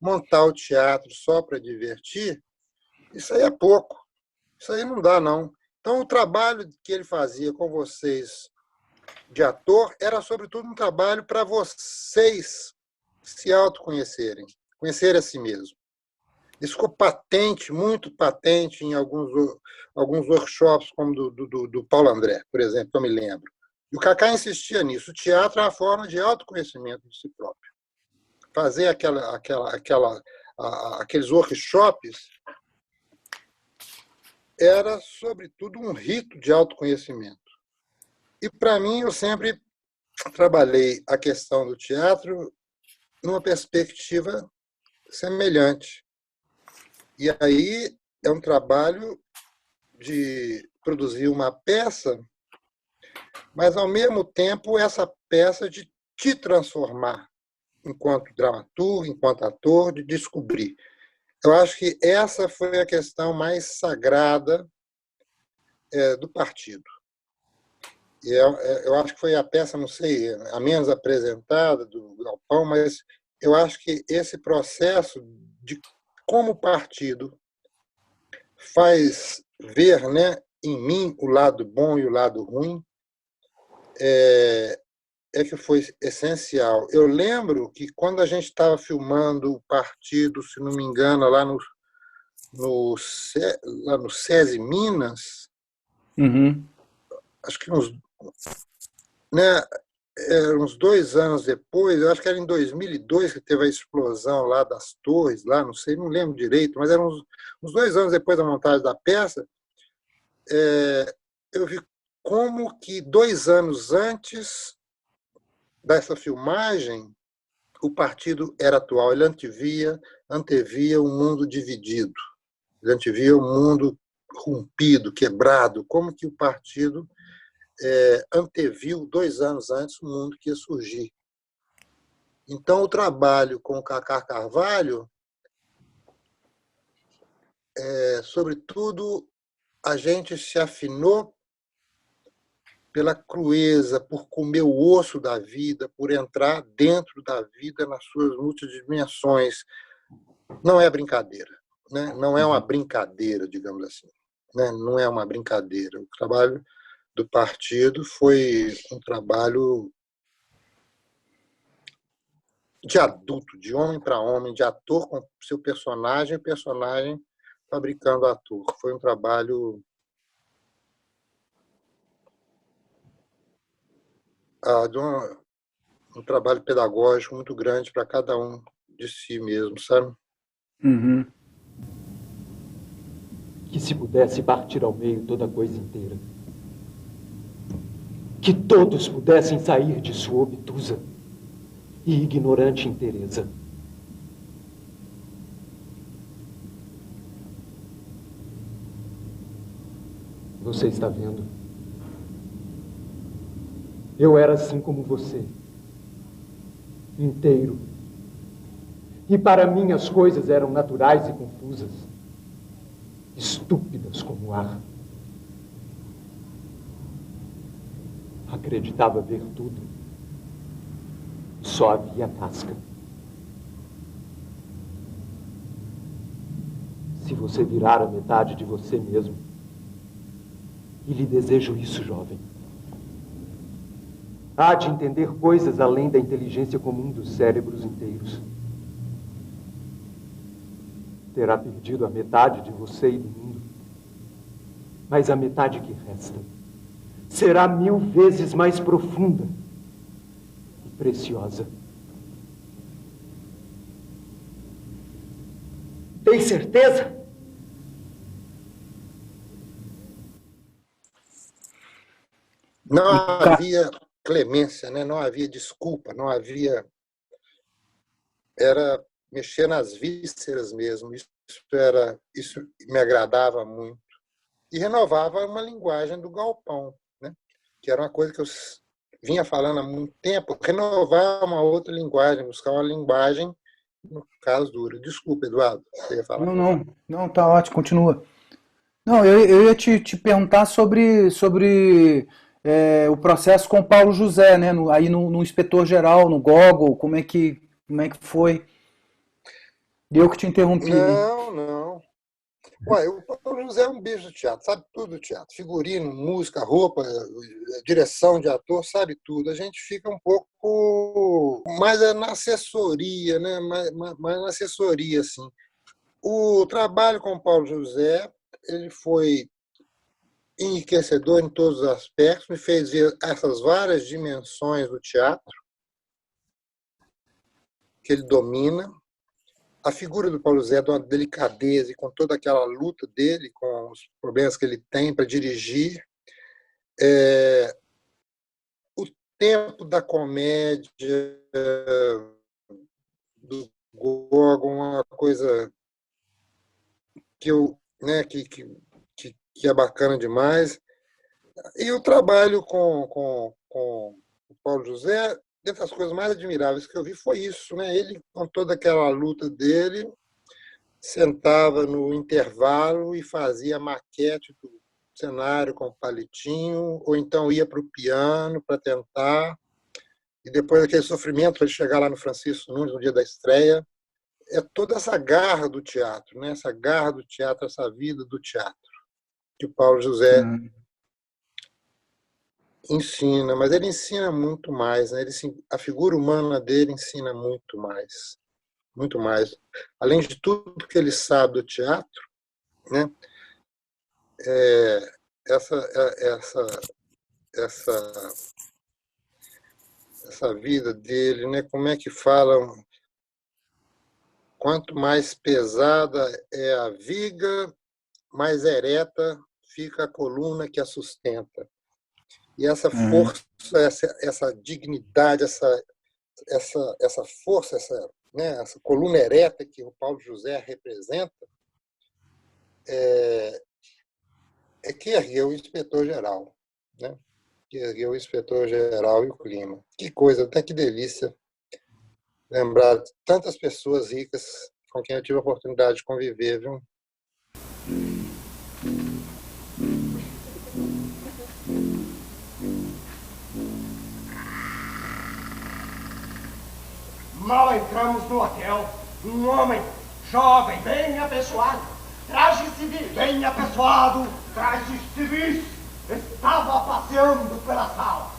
montar o teatro só para divertir, isso aí é pouco. Isso aí não dá, não. Então, o trabalho que ele fazia com vocês de ator era, sobretudo, um trabalho para vocês se autoconhecerem, conhecerem a si mesmo. Isso ficou patente, muito patente, em alguns workshops, como do Paulo André, por exemplo, que eu me lembro. E o Cacá insistia nisso. O teatro é uma forma de autoconhecimento de si próprio. Fazer aqueles workshops era, sobretudo, um rito de autoconhecimento. E, para mim, eu sempre trabalhei a questão do teatro numa perspectiva semelhante. E aí é um trabalho de produzir uma peça, mas, ao mesmo tempo, essa peça de te transformar enquanto dramaturgo, enquanto ator, de descobrir. Eu acho que essa foi a questão mais sagrada do partido. E eu acho que foi a peça, não sei, a menos apresentada do Galpão, mas eu acho que esse processo de como o partido faz ver, né, em mim o lado bom e o lado ruim, que foi essencial. Eu lembro que quando a gente estava filmando o partido, se não me engano, lá no SESI Minas, acho que uns 2 anos depois, eu acho que era em 2002 que teve a explosão lá das torres, lá, não sei, não lembro direito, mas eram uns 2 anos depois da montagem da peça, eu vi como que 2 anos antes dessa filmagem, o partido era atual. Ele antevia um mundo dividido, ele antevia um mundo rompido, quebrado, como que o partido anteviu 2 anos antes o mundo que ia surgir. Então, o trabalho com o Cacá Carvalho, sobretudo, a gente se afinou pela crueza, por comer o osso da vida, por entrar dentro da vida nas suas multidimensões. Não é brincadeira, né? Não é uma brincadeira, digamos assim, né? Não é uma brincadeira. O trabalho do partido foi um trabalho de adulto, de homem para homem, de ator com seu personagem e personagem fabricando ator. Foi um trabalho um trabalho pedagógico muito grande para cada um de si mesmo, sabe? Uhum. Que se pudesse partir ao meio toda a coisa inteira. Que todos pudessem sair de sua obtusa e ignorante inteireza. Você está vendo? Eu era assim como você. Inteiro. E para mim as coisas eram naturais e confusas. Estúpidas como o ar. Acreditava ver tudo. Só havia casca. Se você virar a metade de você mesmo, e lhe desejo isso, jovem, há de entender coisas além da inteligência comum dos cérebros inteiros. Terá perdido a metade de você e do mundo, mas a metade que resta será 1000 vezes mais profunda e preciosa. Tem certeza? Não havia clemência, né? Não havia desculpa, não havia... Era mexer nas vísceras mesmo. Isso me agradava muito. E renovava uma linguagem do galpão, né? Que era uma coisa que eu vinha falando há muito tempo, renovar uma outra linguagem, buscar uma linguagem, no caso, dura. Desculpa, Eduardo, você ia falar. Não, tá ótimo, continua. Não, eu ia te perguntar sobre o processo com o Paulo José, né? Aí no inspetor-geral, no Gogol, como é que foi? Eu que te interrompi. Não. Ué, o Paulo José é um bicho do teatro, sabe tudo do teatro. Figurino, música, roupa, direção de ator, sabe tudo. A gente fica um pouco mais na assessoria, né? Mais na assessoria, assim. O trabalho com o Paulo José, ele foi enriquecedor em todos os aspectos, me fez ver essas várias dimensões do teatro que ele domina. A figura do Paulo José, de uma delicadeza e com toda aquela luta dele, com os problemas que ele tem para dirigir. O tempo da comédia do Gogol, uma coisa que é bacana demais. E o trabalho com o Paulo José, dentre as coisas mais admiráveis que eu vi foi isso, né? Ele, com toda aquela luta dele, sentava no intervalo e fazia a maquete do cenário com o palitinho, ou então ia para o piano para tentar, e depois daquele sofrimento para ele chegar lá no Francisco Nunes, no dia da estreia. É toda essa garra do teatro, né? Essa garra do teatro, essa vida do teatro, que o Paulo José ensina, mas ele ensina muito mais, né? A figura humana dele ensina muito mais. Muito mais. Além de tudo que ele sabe do teatro, né? Essa vida dele, né? Como é que falam? Quanto mais pesada é a viga, mais ereta fica a coluna que a sustenta. E essa força, essa dignidade, essa força, essa coluna ereta que o Paulo José representa, é que ergueu o inspetor-geral, né? Que ergueu o inspetor-geral e o clima. Que coisa, até que delícia lembrar de tantas pessoas ricas com quem eu tive a oportunidade de conviver, viu? Mal entramos no hotel, um homem jovem, bem apessoado, traje civil, bem apessoado, trajes civis, estava passeando pela sala.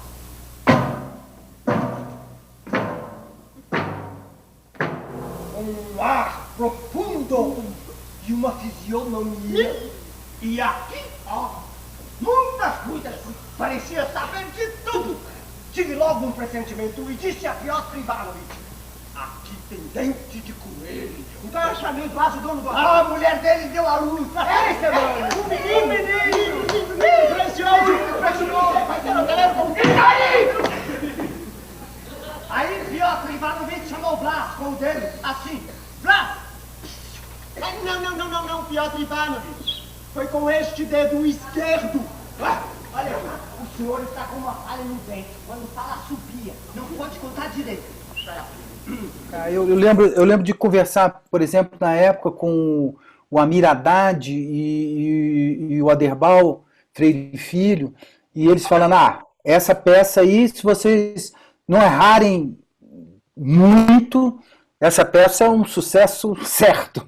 Um ar profundo e uma fisionomia. E aqui, ó, muitas, parecia saber de tudo. tive logo um pressentimento e disse a Piotr Ivanovich: aqui tem dente de coelho. Então eu chamei o vaso dono do hotel. A mulher dele deu a luz. Esse é mano. Um menino. Impressionante. E aí? Aí Piotr Ivanovich chamou o Blas com o dedo, assim. Blas! Não, Piotr Ivanovich. Foi com este dedo esquerdo. Olha, o senhor está com uma falha no dente. Quando fala, subia. Não pode contar direito. Eu lembro de conversar, por exemplo, na época com o Amir Haddad e o Aderbal Freire Filho, e eles falando, essa peça aí, se vocês não errarem muito, essa peça é um sucesso certo.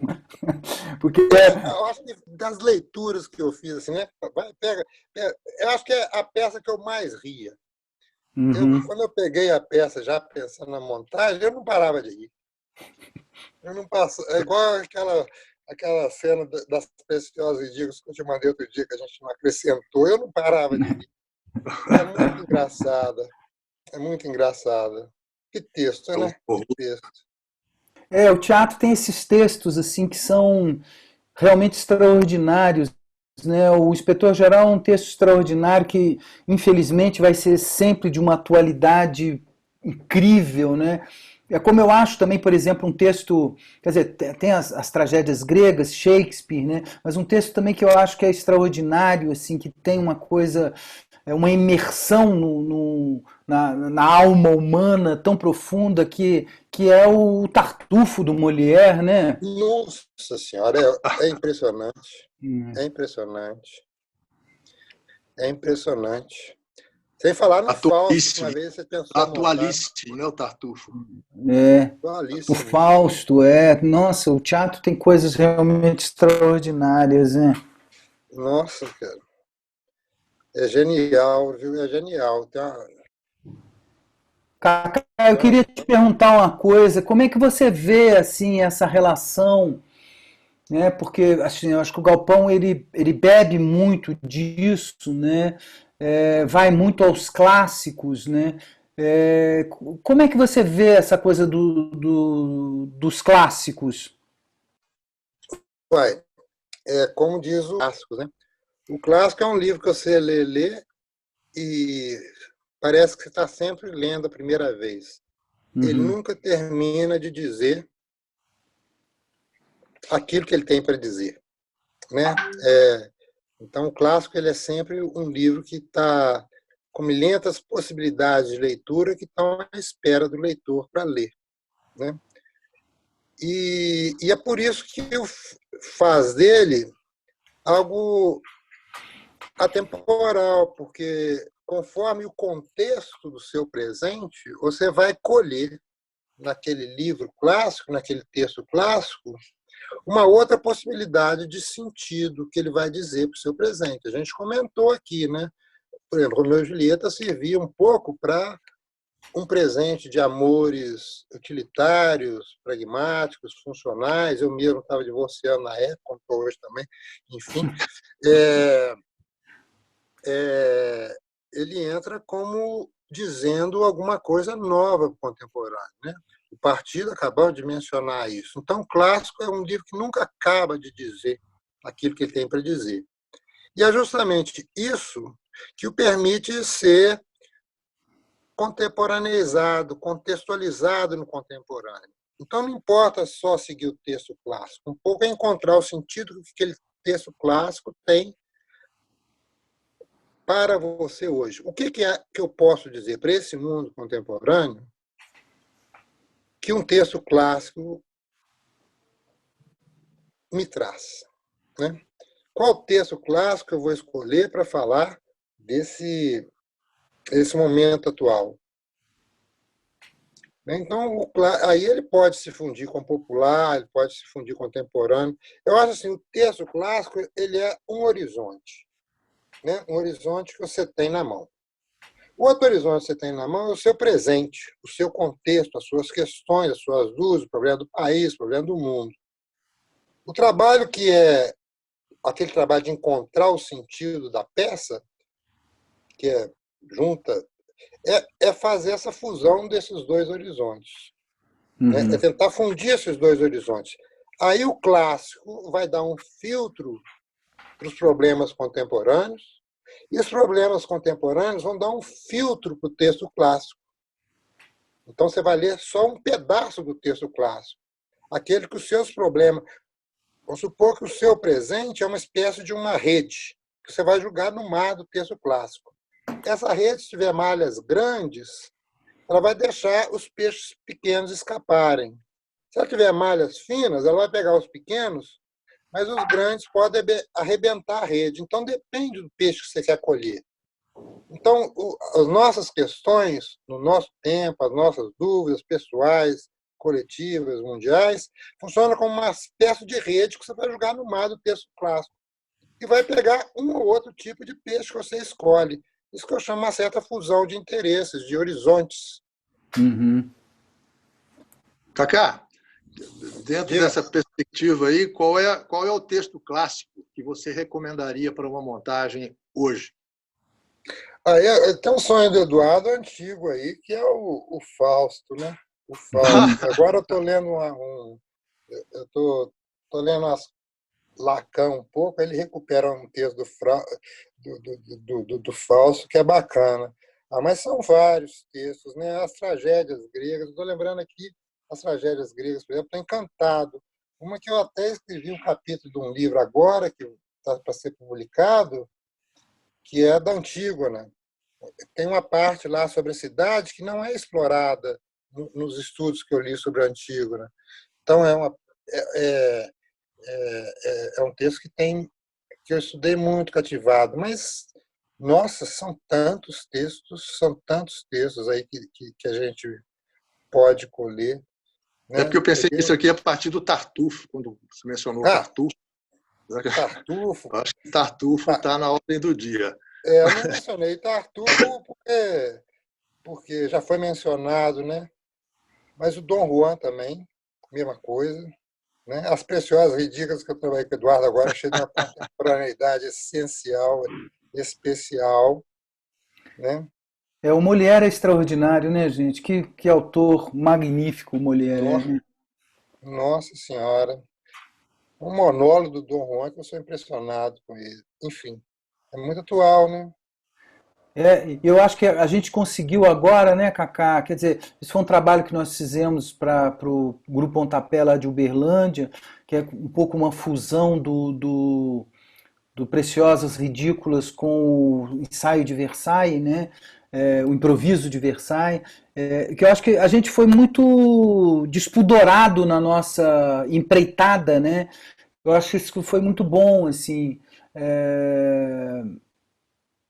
Porque eu acho que das leituras que eu fiz, assim, né? Eu acho que é a peça que eu mais ria. Quando eu peguei a peça já pensando na montagem, eu não parava de rir. Eu não passo, é igual aquela cena das Preciosas Dicas que eu te mandei outro dia, que a gente não acrescentou, eu não parava de rir. É muito engraçada. É muito engraçada. Que texto, né? Que texto. O teatro tem esses textos assim que são realmente extraordinários, né? O Inspetor-Geral é um texto extraordinário que, infelizmente, vai ser sempre de uma atualidade incrível, né? É como eu acho também, por exemplo, um texto, quer dizer, tem as tragédias gregas, Shakespeare, né? Mas um texto também que eu acho que é extraordinário, assim, que tem uma coisa, uma imersão na alma humana tão profunda que é o Tartufo do Molière, né? Nossa Senhora, é impressionante. É impressionante. É impressionante. Sem falar no Fausto, uma vez você pensou... Atualíssimo, né, o Tartufo? O Fausto, Nossa, o teatro tem coisas realmente extraordinárias, né? Nossa, cara. É genial, viu? É genial. Cacá, eu queria te perguntar uma coisa. Como é que você vê, assim, essa relação... Né, porque assim, eu acho que o Galpão ele bebe muito disso, né, vai muito aos clássicos, né, como é que você vê essa coisa dos clássicos? Como diz o clássico, né? O clássico é um livro que você lê e parece que você está sempre lendo a primeira vez. Ele nunca termina de dizer aquilo que ele tem para dizer, né? Então, o clássico ele é sempre um livro que está com milhentas possibilidades de leitura que estão à espera do leitor para ler, né? E é por isso que faz dele algo atemporal, porque conforme o contexto do seu presente, você vai colher naquele livro clássico, naquele texto clássico, uma outra possibilidade de sentido que ele vai dizer para o seu presente. A gente comentou aqui, né? Por exemplo, Romeu e Julieta servia um pouco para um presente de amores utilitários, pragmáticos, funcionais. Eu mesmo estava divorciando na época, como estou hoje também. Enfim, ele entra como dizendo alguma coisa nova para o contemporâneo, né? O Partido acabou de mencionar isso. Então, o clássico é um livro que nunca acaba de dizer aquilo que ele tem para dizer. E é justamente isso que o permite ser contemporaneizado, contextualizado no contemporâneo. Então, não importa só seguir o texto clássico, um pouco é encontrar o sentido que aquele texto clássico tem para você hoje. O que é que eu posso dizer para esse mundo contemporâneo que um texto clássico me traz, né? Qual texto clássico eu vou escolher para falar desse momento atual? Então, aí ele pode se fundir com o popular, ele pode se fundir com o contemporâneo. Eu acho assim, o texto clássico ele é um horizonte, né? Um horizonte que você tem na mão. O outro horizonte que você tem na mão é o seu presente, o seu contexto, as suas questões, as suas dúvidas, o problema do país, o problema do mundo. O trabalho que é aquele trabalho de encontrar o sentido da peça, que junta, é fazer essa fusão desses dois horizontes. Uhum. É tentar fundir esses dois horizontes. Aí o clássico vai dar um filtro para os problemas contemporâneos, e os problemas contemporâneos vão dar um filtro para o texto clássico. Então você vai ler só um pedaço do texto clássico. Aquele que os seus problemas... Vamos supor que o seu presente é uma espécie de uma rede, que você vai jogar no mar do texto clássico. Essa rede, se tiver malhas grandes, ela vai deixar os peixes pequenos escaparem. Se ela tiver malhas finas, ela vai pegar os pequenos, mas os grandes podem arrebentar a rede. Então, depende do peixe que você quer colher. Então, as nossas questões, no nosso tempo, as nossas dúvidas pessoais, coletivas, mundiais, funcionam como uma espécie de rede que você vai jogar no mar do texto clássico. E vai pegar um ou outro tipo de peixe que você escolhe. Isso que eu chamo uma certa fusão de interesses, de horizontes. Uhum. Cacá, dentro dessa perspectiva aí, qual é o texto clássico que você recomendaria para uma montagem hoje? Tem um sonho do Eduardo antigo aí, que é o Fausto, né? O Fausto. Agora eu estou lendo tô lendo Lacan um pouco, ele recupera um texto do Fausto, que é bacana. Mas são vários textos, né? As tragédias gregas, estou lembrando aqui as tragédias gregas, por exemplo, estou encantado. Uma que eu até escrevi um capítulo de um livro agora, que está para ser publicado, que é da Antígona. Tem uma parte lá sobre a cidade que não é explorada nos estudos que eu li sobre a Antígona. Então, é um texto que eu estudei muito cativado, mas, nossa, são tantos textos aí que a gente pode colher. Né? É porque eu pensei nisso aqui a partir do Tartufo, quando você mencionou Tartufo. Tartufo. Acho que Tartufo está na ordem do dia. Eu não mencionei Tartufo porque já foi mencionado, né? Mas o Dom Juan também, mesma coisa. Né? As Preciosas Ridículas, que eu trabalhei com o Eduardo agora, cheio de uma contemporaneidade essencial, especial. Né? O Molière é extraordinário, né, gente? Que autor magnífico o Molière. Nossa Senhora. Um monólogo do Dom Juan que eu sou impressionado com ele. Enfim, é muito atual, né? Eu acho que a gente conseguiu agora, né, Cacá? Quer dizer, isso foi um trabalho que nós fizemos para o Grupo Pontapé lá de Uberlândia, que é um pouco uma fusão do Preciosas Ridículas com o ensaio de Versailles, né? O improviso de Versailles, que eu acho que a gente foi muito despudorado na nossa empreitada, né? Eu acho que isso foi muito bom, assim.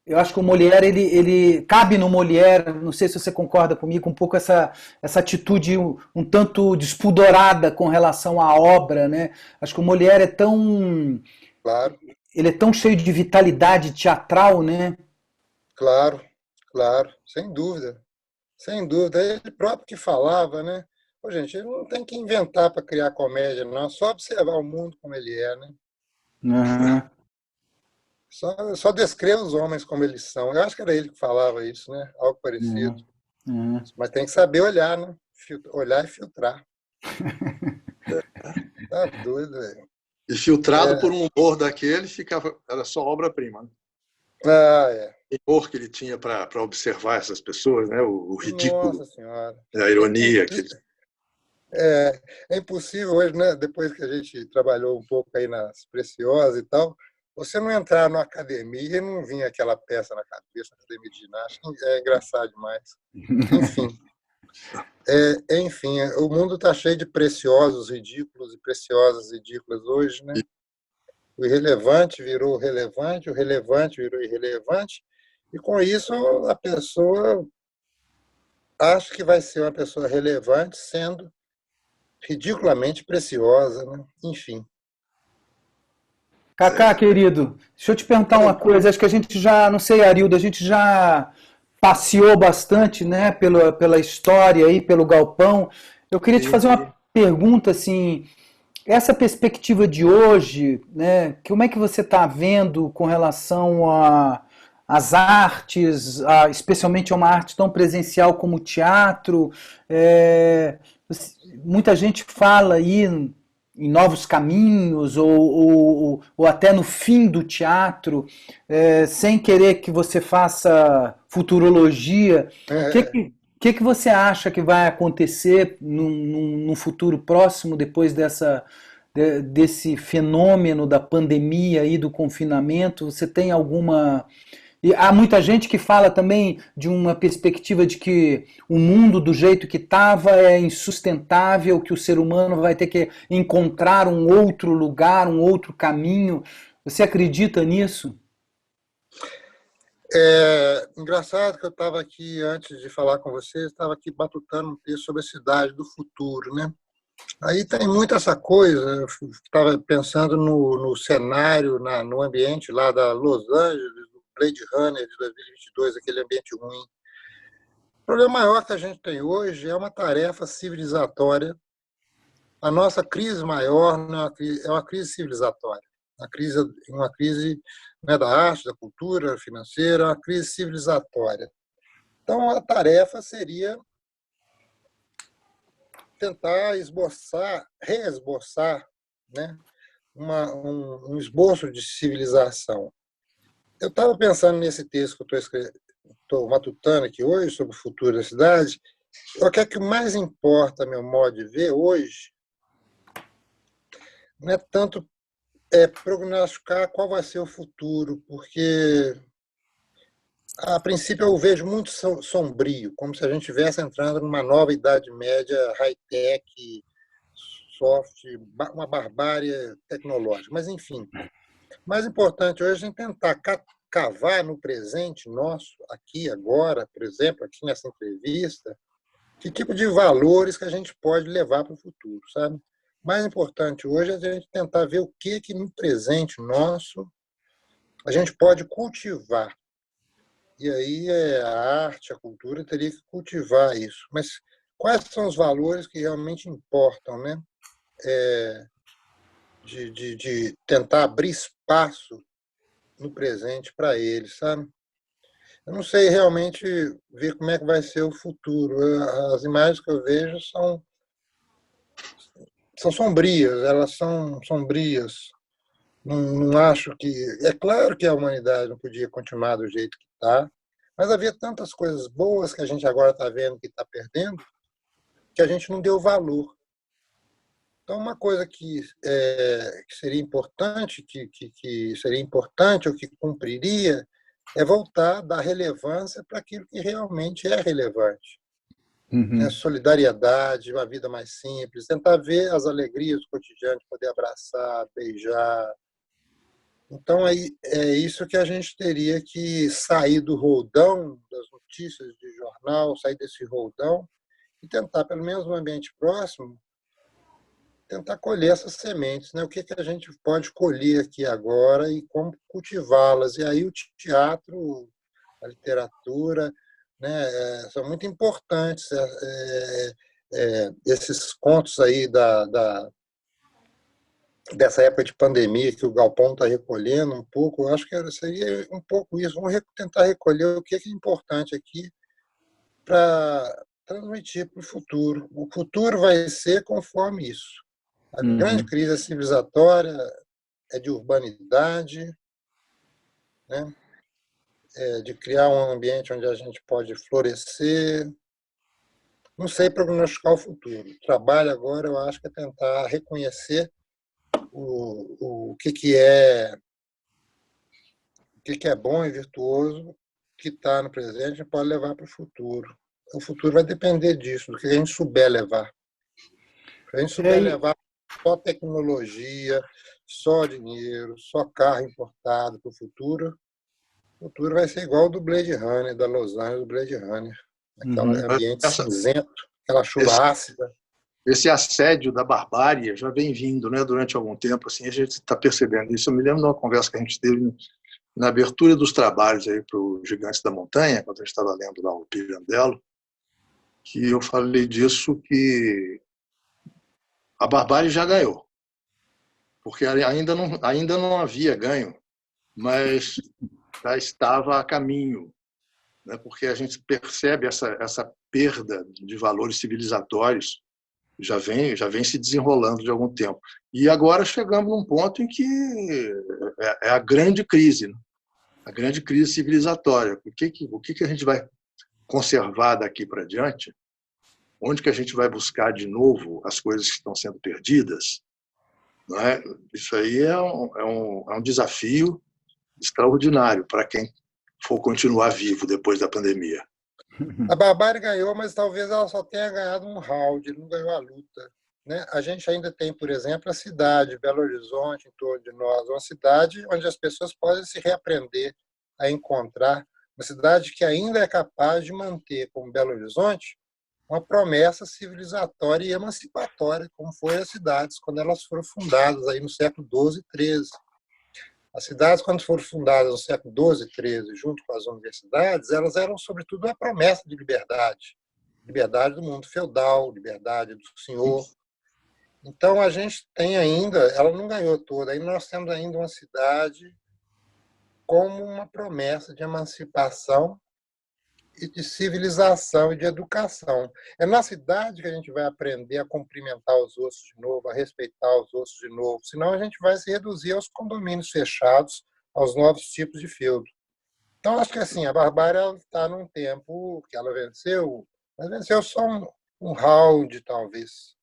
Eu acho que o Molière, ele cabe no Molière, não sei se você concorda comigo, um pouco essa atitude um tanto despudorada com relação à obra, né? Acho que o Molière é tão... Claro. Ele é tão cheio de vitalidade teatral, né? Claro, sem dúvida. Sem dúvida. Ele próprio que falava, né? Pô, gente, ele não tem que inventar para criar comédia, não. É só observar o mundo como ele é, né? Uhum. Só descreva os homens como eles são. Eu acho que era ele que falava isso, né? Algo parecido. Uhum. Mas tem que saber olhar, né? Olhar e filtrar. Tá doido, velho. E filtrado por um humor daquele, era só obra-prima. Né? O humor que ele tinha para observar essas pessoas, né? O ridículo, Nossa Senhora. A ironia. É impossível hoje, né? Depois que a gente trabalhou um pouco aí nas Preciosas e tal, você não entrar numa academia e não vinha aquela peça na cabeça, academia de ginástica. É engraçado demais. Enfim, o mundo está cheio de preciosos ridículos e preciosas ridículas hoje, né? O irrelevante virou relevante, o relevante virou irrelevante, e com isso a pessoa acha que vai ser uma pessoa relevante sendo ridiculamente preciosa, né? Enfim. Cacá, querido, deixa eu te perguntar uma coisa. Acho que a gente já, não sei, Arildo, a gente já passeou bastante, né, pela história aí, pelo galpão. Eu queria te fazer uma pergunta, assim, essa perspectiva de hoje, né, como é que você está vendo com relação a as artes, especialmente uma arte tão presencial como o teatro. Muita gente fala aí em novos caminhos ou até no fim do teatro, sem querer que você faça futurologia. O que você acha que vai acontecer num futuro próximo, depois desse fenômeno da pandemia e do confinamento? Você tem alguma... E há muita gente que fala também de uma perspectiva de que o mundo do jeito que estava é insustentável, que o ser humano vai ter que encontrar um outro lugar, um outro caminho. Você acredita nisso? Engraçado que eu estava aqui, antes de falar com vocês, estava aqui batutando um texto sobre a cidade do futuro, né? Aí tem muito essa coisa, eu estava pensando no cenário, no ambiente lá da Los Angeles, do Blade Runner de 2022, aquele ambiente ruim. O problema maior que a gente tem hoje é uma tarefa civilizatória. A nossa crise maior é uma crise civilizatória, uma crise não é da arte, da cultura, financeira, uma crise civilizatória. Então, a tarefa seria tentar reesboçar, né, um esboço de civilização. Eu estava pensando nesse texto que eu estou matutando aqui hoje, sobre o futuro da cidade. O que é que mais importa, a meu modo de ver, hoje, não é tanto prognosticar qual vai ser o futuro, porque, a princípio, eu vejo muito sombrio, como se a gente estivesse entrando numa nova Idade Média, high-tech, soft, uma barbárie tecnológica. Mas, enfim, o mais importante hoje é a gente tentar cavar no presente nosso, aqui, agora, por exemplo, aqui nessa entrevista, que tipo de valores que a gente pode levar para o futuro, sabe? O mais importante hoje é a gente tentar ver o que no presente nosso a gente pode cultivar. E aí a arte, a cultura teria que cultivar isso. Mas quais são os valores que realmente importam, né? De tentar abrir espaço no presente para eles, sabe? Eu não sei realmente ver como é que vai ser o futuro. As imagens que eu vejo são sombrias, elas são sombrias. Não acho que... É claro que a humanidade não podia continuar do jeito que está, mas havia tantas coisas boas que a gente agora está vendo que está perdendo, que a gente não deu valor. Então, uma coisa que seria importante, que seria importante ou que cumpriria, é voltar a dar relevância para aquilo que realmente é relevante. Né? Solidariedade, uma vida mais simples, tentar ver as alegrias do cotidiano, poder abraçar, beijar. Então, é isso que a gente teria que sair do roldão das notícias de jornal, sair desse roldão e tentar, pelo menos no ambiente próximo, tentar colher essas sementes, né? O que a gente pode colher aqui agora e como cultivá-las. E aí o teatro, a literatura, né, são muito importantes. Esses contos aí dessa época de pandemia que o Galpão está recolhendo um pouco, eu acho que seria um pouco isso. Vamos tentar recolher o que é importante aqui para transmitir para o futuro. O futuro vai ser conforme isso. A grande crise civilizatória é de urbanidade, né? De criar um ambiente onde a gente pode florescer. Não sei prognosticar o futuro. O trabalho agora, eu acho que é tentar reconhecer o que é bom e virtuoso, que está no presente e pode levar para o futuro. O futuro vai depender disso, do que a gente souber levar. Se a gente souber levar só tecnologia, só dinheiro, só carro importado para o futuro vai ser igual ao do Blade Runner, da Los Angeles, do Blade Runner. Aquele ambiente cinzento, aquela chuva ácida. Esse assédio da barbárie já vem vindo, né, durante algum tempo, assim, a gente está percebendo isso. Eu me lembro de uma conversa que a gente teve na abertura dos trabalhos para o Gigantes da Montanha, quando a gente estava lendo lá o Pirandello, que eu falei disso, que a barbárie já ganhou, porque ainda não havia ganho, mas já estava a caminho, né? Porque a gente percebe essa perda de valores civilizatórios já vem se desenrolando de algum tempo. E agora chegamos num ponto em que é a grande crise, né? A grande crise civilizatória. O que a gente vai conservar daqui para diante? Onde que a gente vai buscar de novo as coisas que estão sendo perdidas? Não é? Isso aí é um desafio extraordinário para quem for continuar vivo depois da pandemia. A barbárie ganhou, mas talvez ela só tenha ganhado um round, não ganhou a luta, né? A gente ainda tem, por exemplo, a cidade, Belo Horizonte, em torno de nós, uma cidade onde as pessoas podem se reaprender a encontrar, uma cidade que ainda é capaz de manter, como Belo Horizonte, uma promessa civilizatória e emancipatória, como foram as cidades quando elas foram fundadas aí no século XII e XIII. As cidades, quando foram fundadas no século XII e XIII, junto com as universidades, elas eram, sobretudo, a promessa de liberdade. Liberdade do mundo feudal, liberdade do senhor. Então, a gente tem ainda, ela não ganhou toda, ainda nós temos ainda uma cidade como uma promessa de emancipação e de civilização e de educação. É na cidade que a gente vai aprender a cumprimentar os outros de novo, a respeitar os outros de novo, senão a gente vai se reduzir aos condomínios fechados, aos novos tipos de feudo. Então, acho que assim, a barbárie está num tempo que ela venceu, mas venceu só um round, talvez,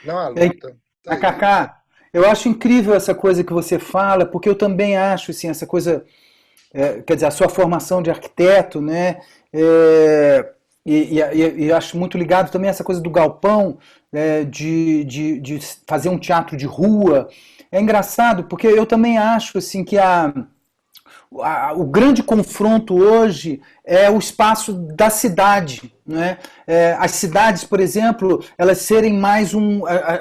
não a luta. A Cacá, eu acho incrível essa coisa que você fala, porque eu também acho assim, essa coisa, quer dizer, a sua formação de arquiteto, né? E acho muito ligado também essa coisa do galpão, de fazer um teatro de rua. É engraçado, porque eu também acho assim, que o grande confronto hoje é o espaço da cidade, né? As cidades, por exemplo, elas serem mais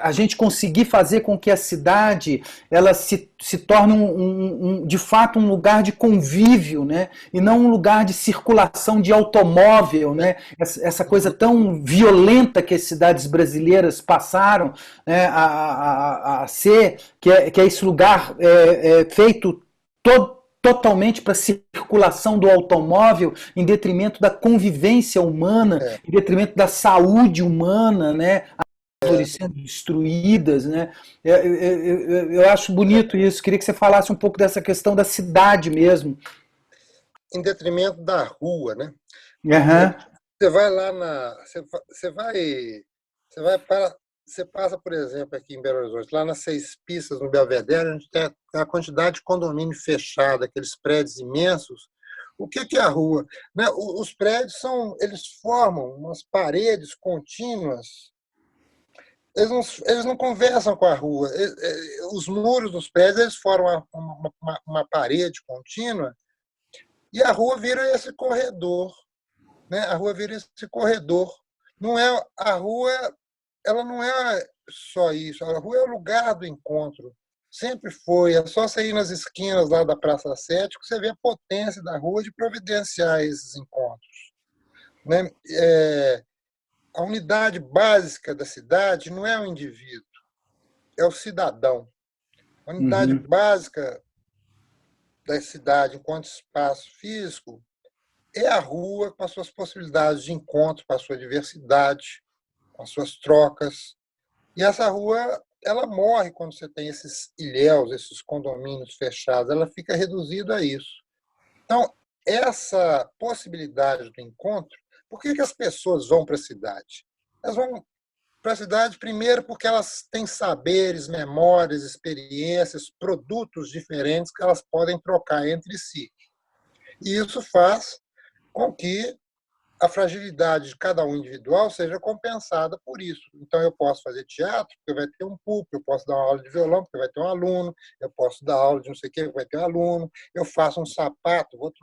a gente conseguir fazer com que a cidade ela se torne de fato um lugar de convívio, né? E não um lugar de circulação de automóvel, né? Essa coisa tão violenta que as cidades brasileiras passaram, né, a ser, que é esse lugar feito totalmente para a circulação do automóvel, em detrimento da convivência humana, em detrimento da saúde humana, né? As árvores sendo destruídas, né? Eu acho bonito isso. Queria que você falasse um pouco dessa questão da cidade mesmo. Em detrimento da rua, né? Uhum. Você vai lá Você passa, por exemplo, aqui em Belo Horizonte, lá nas 6 pistas, no Belvedere, a gente tem a quantidade de condomínio fechado, aqueles prédios imensos. O que é a rua? Né? Os prédios eles formam umas paredes contínuas. Eles não conversam com a rua. Os muros dos prédios eles formam uma parede contínua e a rua vira esse corredor. Né? A rua vira esse corredor. Não é a rua. Ela não é só isso. A rua é o lugar do encontro. Sempre foi. É só você ir nas esquinas lá da Praça 7 que você vê a potência da rua de providenciar esses encontros. Né? A unidade básica da cidade não é o indivíduo, é o cidadão. A unidade básica da cidade enquanto espaço físico é a rua com as suas possibilidades de encontro, com a sua diversidade, com as suas trocas. E essa rua, ela morre quando você tem esses ilhéus, esses condomínios fechados, ela fica reduzida a isso. Então, essa possibilidade do encontro, por que as pessoas vão para a cidade? Elas vão para a cidade, primeiro, porque elas têm saberes, memórias, experiências, produtos diferentes que elas podem trocar entre si. E isso faz com que a fragilidade de cada um individual seja compensada por isso. Então, eu posso fazer teatro, porque vai ter um público, eu posso dar uma aula de violão, porque vai ter um aluno, eu posso dar aula de não sei o quê, porque vai ter um aluno, eu faço um sapato, vou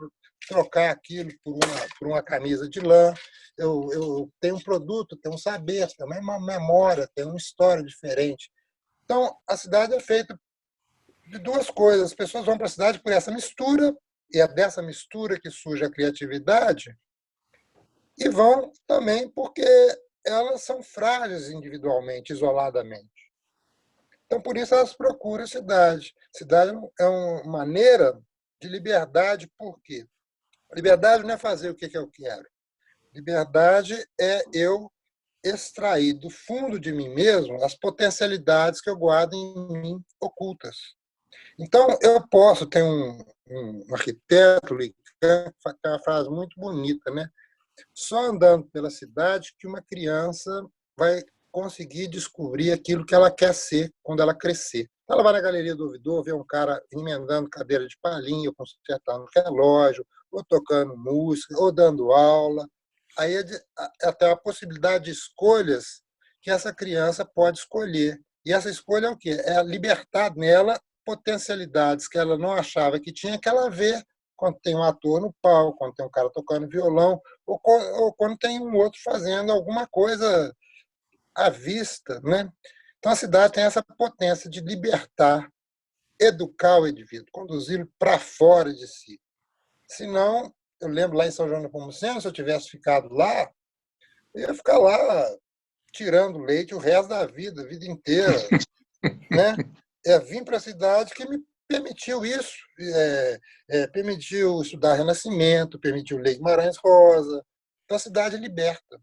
trocar aquilo por uma camisa de lã, eu tenho um produto, tenho um saber, também uma memória, tenho uma história diferente. Então, a cidade é feita de 2 coisas. As pessoas vão para a cidade por essa mistura, e é dessa mistura que surge a criatividade, e vão também porque elas são frágeis individualmente, isoladamente. Então, por isso, elas procuram a cidade. Cidade é uma maneira de liberdade, por quê? Liberdade não é fazer o que eu quero. Liberdade é eu extrair do fundo de mim mesmo as potencialidades que eu guardo em mim ocultas. Então, eu posso ter um arquiteto, Lican, que tem uma frase muito bonita, né? Só andando pela cidade que uma criança vai conseguir descobrir aquilo que ela quer ser quando ela crescer. Ela vai na galeria do ouvidor, vê um cara emendando cadeira de palhinha, ou consertando relógio, ou tocando música, ou dando aula. Aí até a possibilidade de escolhas que essa criança pode escolher. E essa escolha é o quê? É libertar nela potencialidades que ela não achava que tinha, que ela vê quando tem um ator no palco, quando tem um cara tocando violão, ou quando tem um outro fazendo alguma coisa à vista, né? Então, a cidade tem essa potência de libertar, educar o indivíduo, conduzi-lo para fora de si. Senão, eu lembro lá em São João do Nepomuceno, se eu tivesse ficado lá, eu ia ficar lá tirando leite o resto da vida, a vida inteira. Né? Vim para a cidade que me permitiu isso, permitiu estudar Renascimento, permitiu ler Guimarães Rosa. Então, a cidade liberta.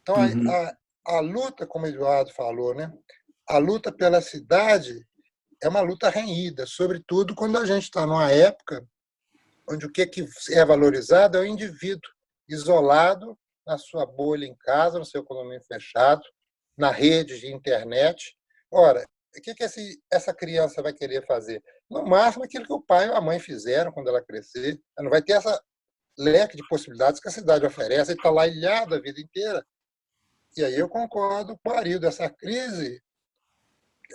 Então, a luta, como o Eduardo falou, né? A luta pela cidade é uma luta renhida, sobretudo quando a gente está numa época onde o que é valorizado é o indivíduo, isolado na sua bolha em casa, no seu condomínio fechado, na rede de internet. Ora, o que essa criança vai querer fazer? No máximo, aquilo que o pai ou a mãe fizeram quando ela crescer. Ela não vai ter essa leque de possibilidades que a cidade oferece, e está lá ilhado a vida inteira. E aí eu concordo com o Arildo, essa crise,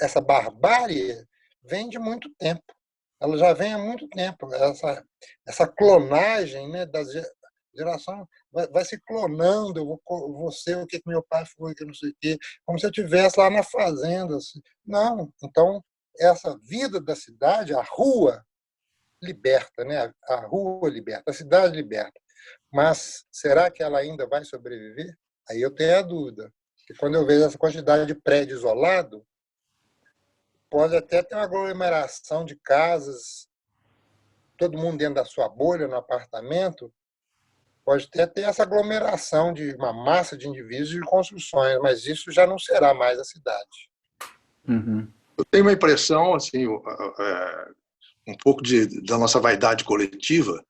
essa barbárie, vem de muito tempo. Ela já vem há muito tempo. Essa clonagem, né, das gerações vai se clonando. Eu vou ser o que meu pai foi, que não sei o quê, como se eu estivesse lá na fazenda. Assim. Não. Então, essa vida da cidade, a rua liberta, né? A rua liberta, a cidade liberta. Mas será que ela ainda vai sobreviver? Aí eu tenho a dúvida. Porque quando eu vejo essa quantidade de prédio isolado, pode até ter uma aglomeração de casas, todo mundo dentro da sua bolha, no apartamento, pode até ter essa aglomeração de uma massa de indivíduos e de construções, mas isso já não será mais a cidade. Uhum. Eu tenho uma impressão, assim, um pouco da nossa vaidade coletiva.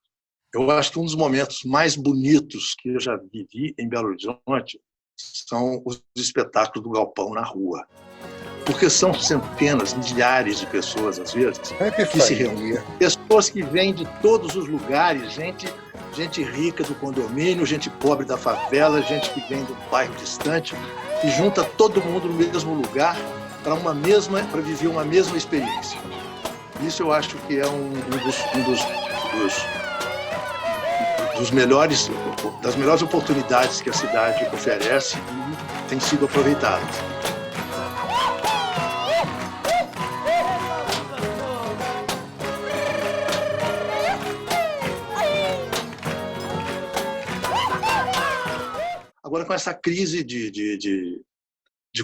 Eu acho que um dos momentos mais bonitos que eu já vivi em Belo Horizonte são os espetáculos do Galpão na rua. Porque são centenas, milhares de pessoas, às vezes, que se reúnem. Pessoas que vêm de todos os lugares, gente rica do condomínio, gente pobre da favela, gente que vem do bairro distante, e junta todo mundo no mesmo lugar para viver uma mesma experiência. Isso eu acho que é das melhores oportunidades que a cidade oferece e tem sido aproveitada. Agora, com essa crise de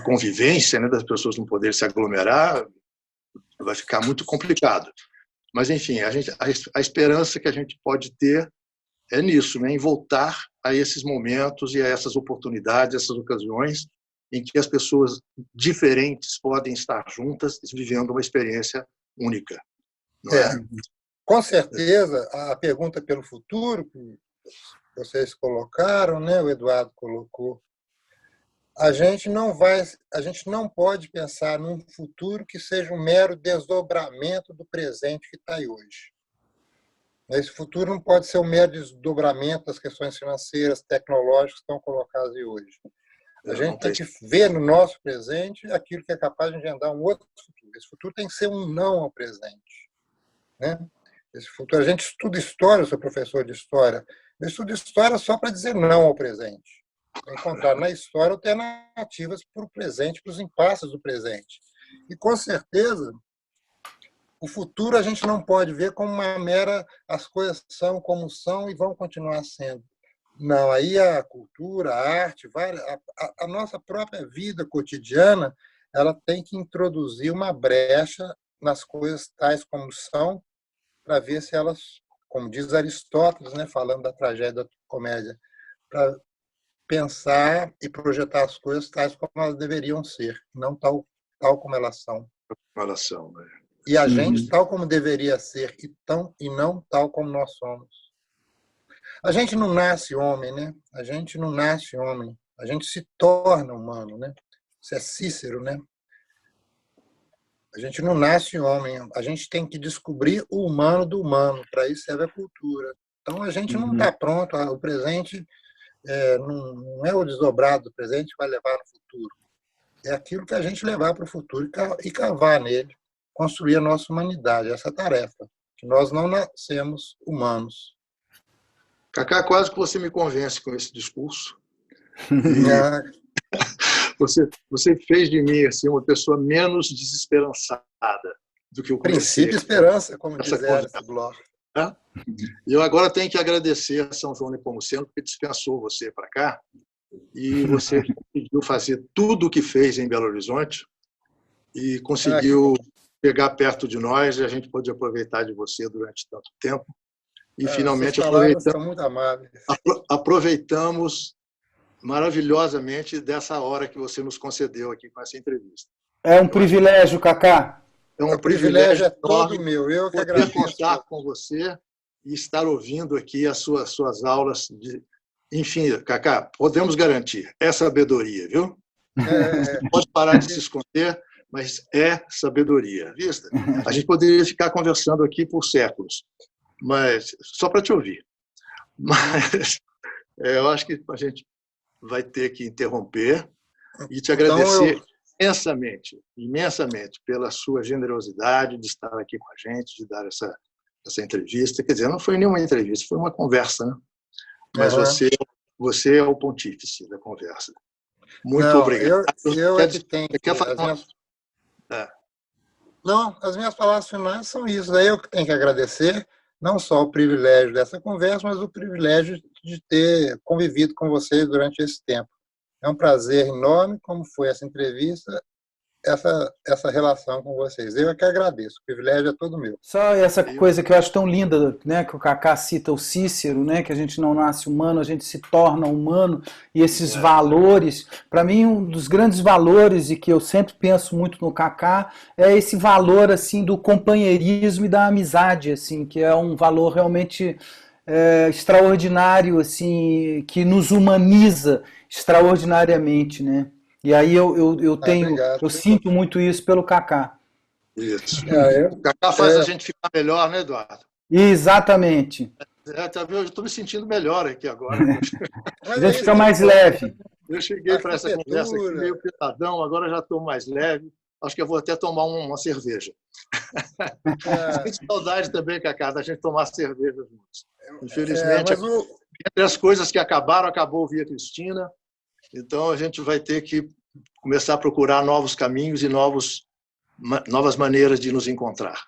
convivência, né, das pessoas não poderem se aglomerar, vai ficar muito complicado. Mas, enfim, a esperança que a gente pode ter é nisso, né, em voltar a esses momentos e a essas oportunidades, essas ocasiões em que as pessoas diferentes podem estar juntas vivendo uma experiência única. Não é? Com certeza, a pergunta pelo futuro, que vocês colocaram, né, o Eduardo colocou, a gente não pode pensar num futuro que seja um mero desdobramento do presente que está aí hoje. Esse futuro não pode ser um mero desdobramento das questões financeiras, tecnológicas que estão colocadas aí hoje. A gente tem que ver no nosso presente aquilo que é capaz de engendrar um outro futuro. Esse futuro tem que ser um não ao presente. Né? Esse futuro, a gente estuda história, eu sou professor de história, eu estudo história só para dizer não ao presente. Encontrar na história alternativas para o presente, para os impasses do presente. E, com certeza, o futuro a gente não pode ver como uma mera as coisas são como são e vão continuar sendo. Não, aí a cultura, a arte, a nossa própria vida cotidiana, ela tem que introduzir uma brecha nas coisas tais como são para ver se elas, como diz Aristóteles, né, falando da tragédia da comédia, para pensar e projetar as coisas tais como elas deveriam ser, não tal como elas são. Elas são, né? E a gente tal como deveria ser e não tal como nós somos. A gente não nasce homem, né? A gente não nasce homem. A gente se torna humano, né? Isso é Cícero, né? A gente não nasce homem. A gente tem que descobrir o humano do humano. Para isso serve a cultura. Então, a gente não está pronto. O presente não é o desdobrado do presente que vai levar no futuro. É aquilo que a gente levar para o futuro e cavar nele. Construir a nossa humanidade. Essa é a tarefa. Que nós não nascemos humanos. Cacá, quase que você me convence com esse discurso. Você fez de mim assim, uma pessoa menos desesperançada do que eu conheci. Princípio e esperança, como diz Alice Bloch. E eu agora tenho que agradecer a São João Nepomuceno, porque dispensou você para cá, e você conseguiu fazer tudo o que fez em Belo Horizonte e conseguiu chegar perto de nós, e a gente pôde aproveitar de você durante tanto tempo. E finalmente aproveitamos maravilhosamente dessa hora que você nos concedeu aqui com essa entrevista. É um privilégio, Cacá. É um privilégio todo meu. Eu que agradeço contar com você e estar ouvindo aqui as suas aulas. Enfim, Cacá, podemos garantir, é sabedoria, viu? Você pode parar de se esconder, mas é sabedoria. Vista? A gente poderia ficar conversando aqui por séculos, mas só para te ouvir. Mas eu acho que a gente vai ter que interromper e te agradecer imensamente pela sua generosidade de estar aqui com a gente, de dar essa entrevista. Quer dizer, não foi nenhuma entrevista, foi uma conversa, né? Mas você é o pontífice da conversa. Muito obrigado. Eu é que tenho. Não, as minhas palavras finais são isso. Eu que tenho que agradecer não só o privilégio dessa conversa, mas o privilégio de ter convivido com vocês durante esse tempo. É um prazer enorme, como foi essa entrevista, essa relação com vocês. Eu é que agradeço, o privilégio é todo meu. Só essa coisa que eu acho tão linda, né, que o Cacá cita o Cícero, né, que a gente não nasce humano, a gente se torna humano, e esses valores, para mim um dos grandes valores, e que eu sempre penso muito no Cacá, é esse valor assim do companheirismo e da amizade, assim, que é um valor realmente extraordinário, assim, que nos humaniza extraordinariamente, né? E aí eu sinto muito isso pelo Cacá. Isso. O Cacá faz a gente ficar melhor, né, Eduardo? Exatamente. Eu estou me sentindo melhor aqui agora. A gente fica mais leve. Eu cheguei para essa conversa aqui meio pesadão, agora já estou mais leve. Acho que eu vou até tomar uma cerveja. Sinto saudade também, Cacá, da gente tomar cerveja juntos. Infelizmente, entre as coisas que acabou Via Cristina. Então, a gente vai ter que começar a procurar novos caminhos e novas maneiras de nos encontrar.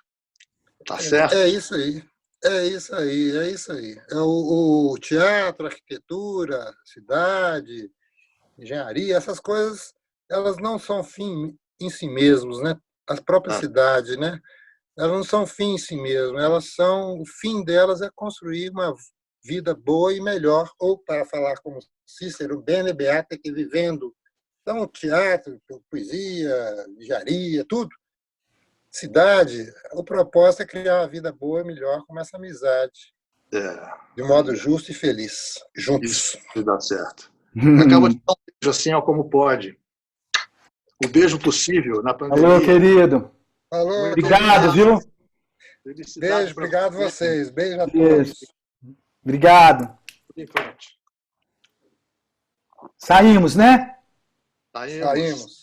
Tá certo? É isso aí. O teatro, a arquitetura, cidade, engenharia, essas coisas, elas não são fim em si mesmos, né? As próprias cidades, né? Elas não são fim em si mesmas, o fim delas é construir uma vida boa e melhor, ou, para falar como Cícero, bene beata que vivendo. Então, teatro, poesia, engenharia, tudo. Cidade, o propósito é criar uma vida boa e melhor com essa amizade. De modo justo e feliz. Juntos. Isso dá certo. Acaba de dar um beijo assim, ó, como pode. O beijo possível na pandemia. Alô, querido. Alô, obrigado, viu? Beijo, obrigado a vocês. Beijo a todos. Obrigado. Saímos, né? Saímos.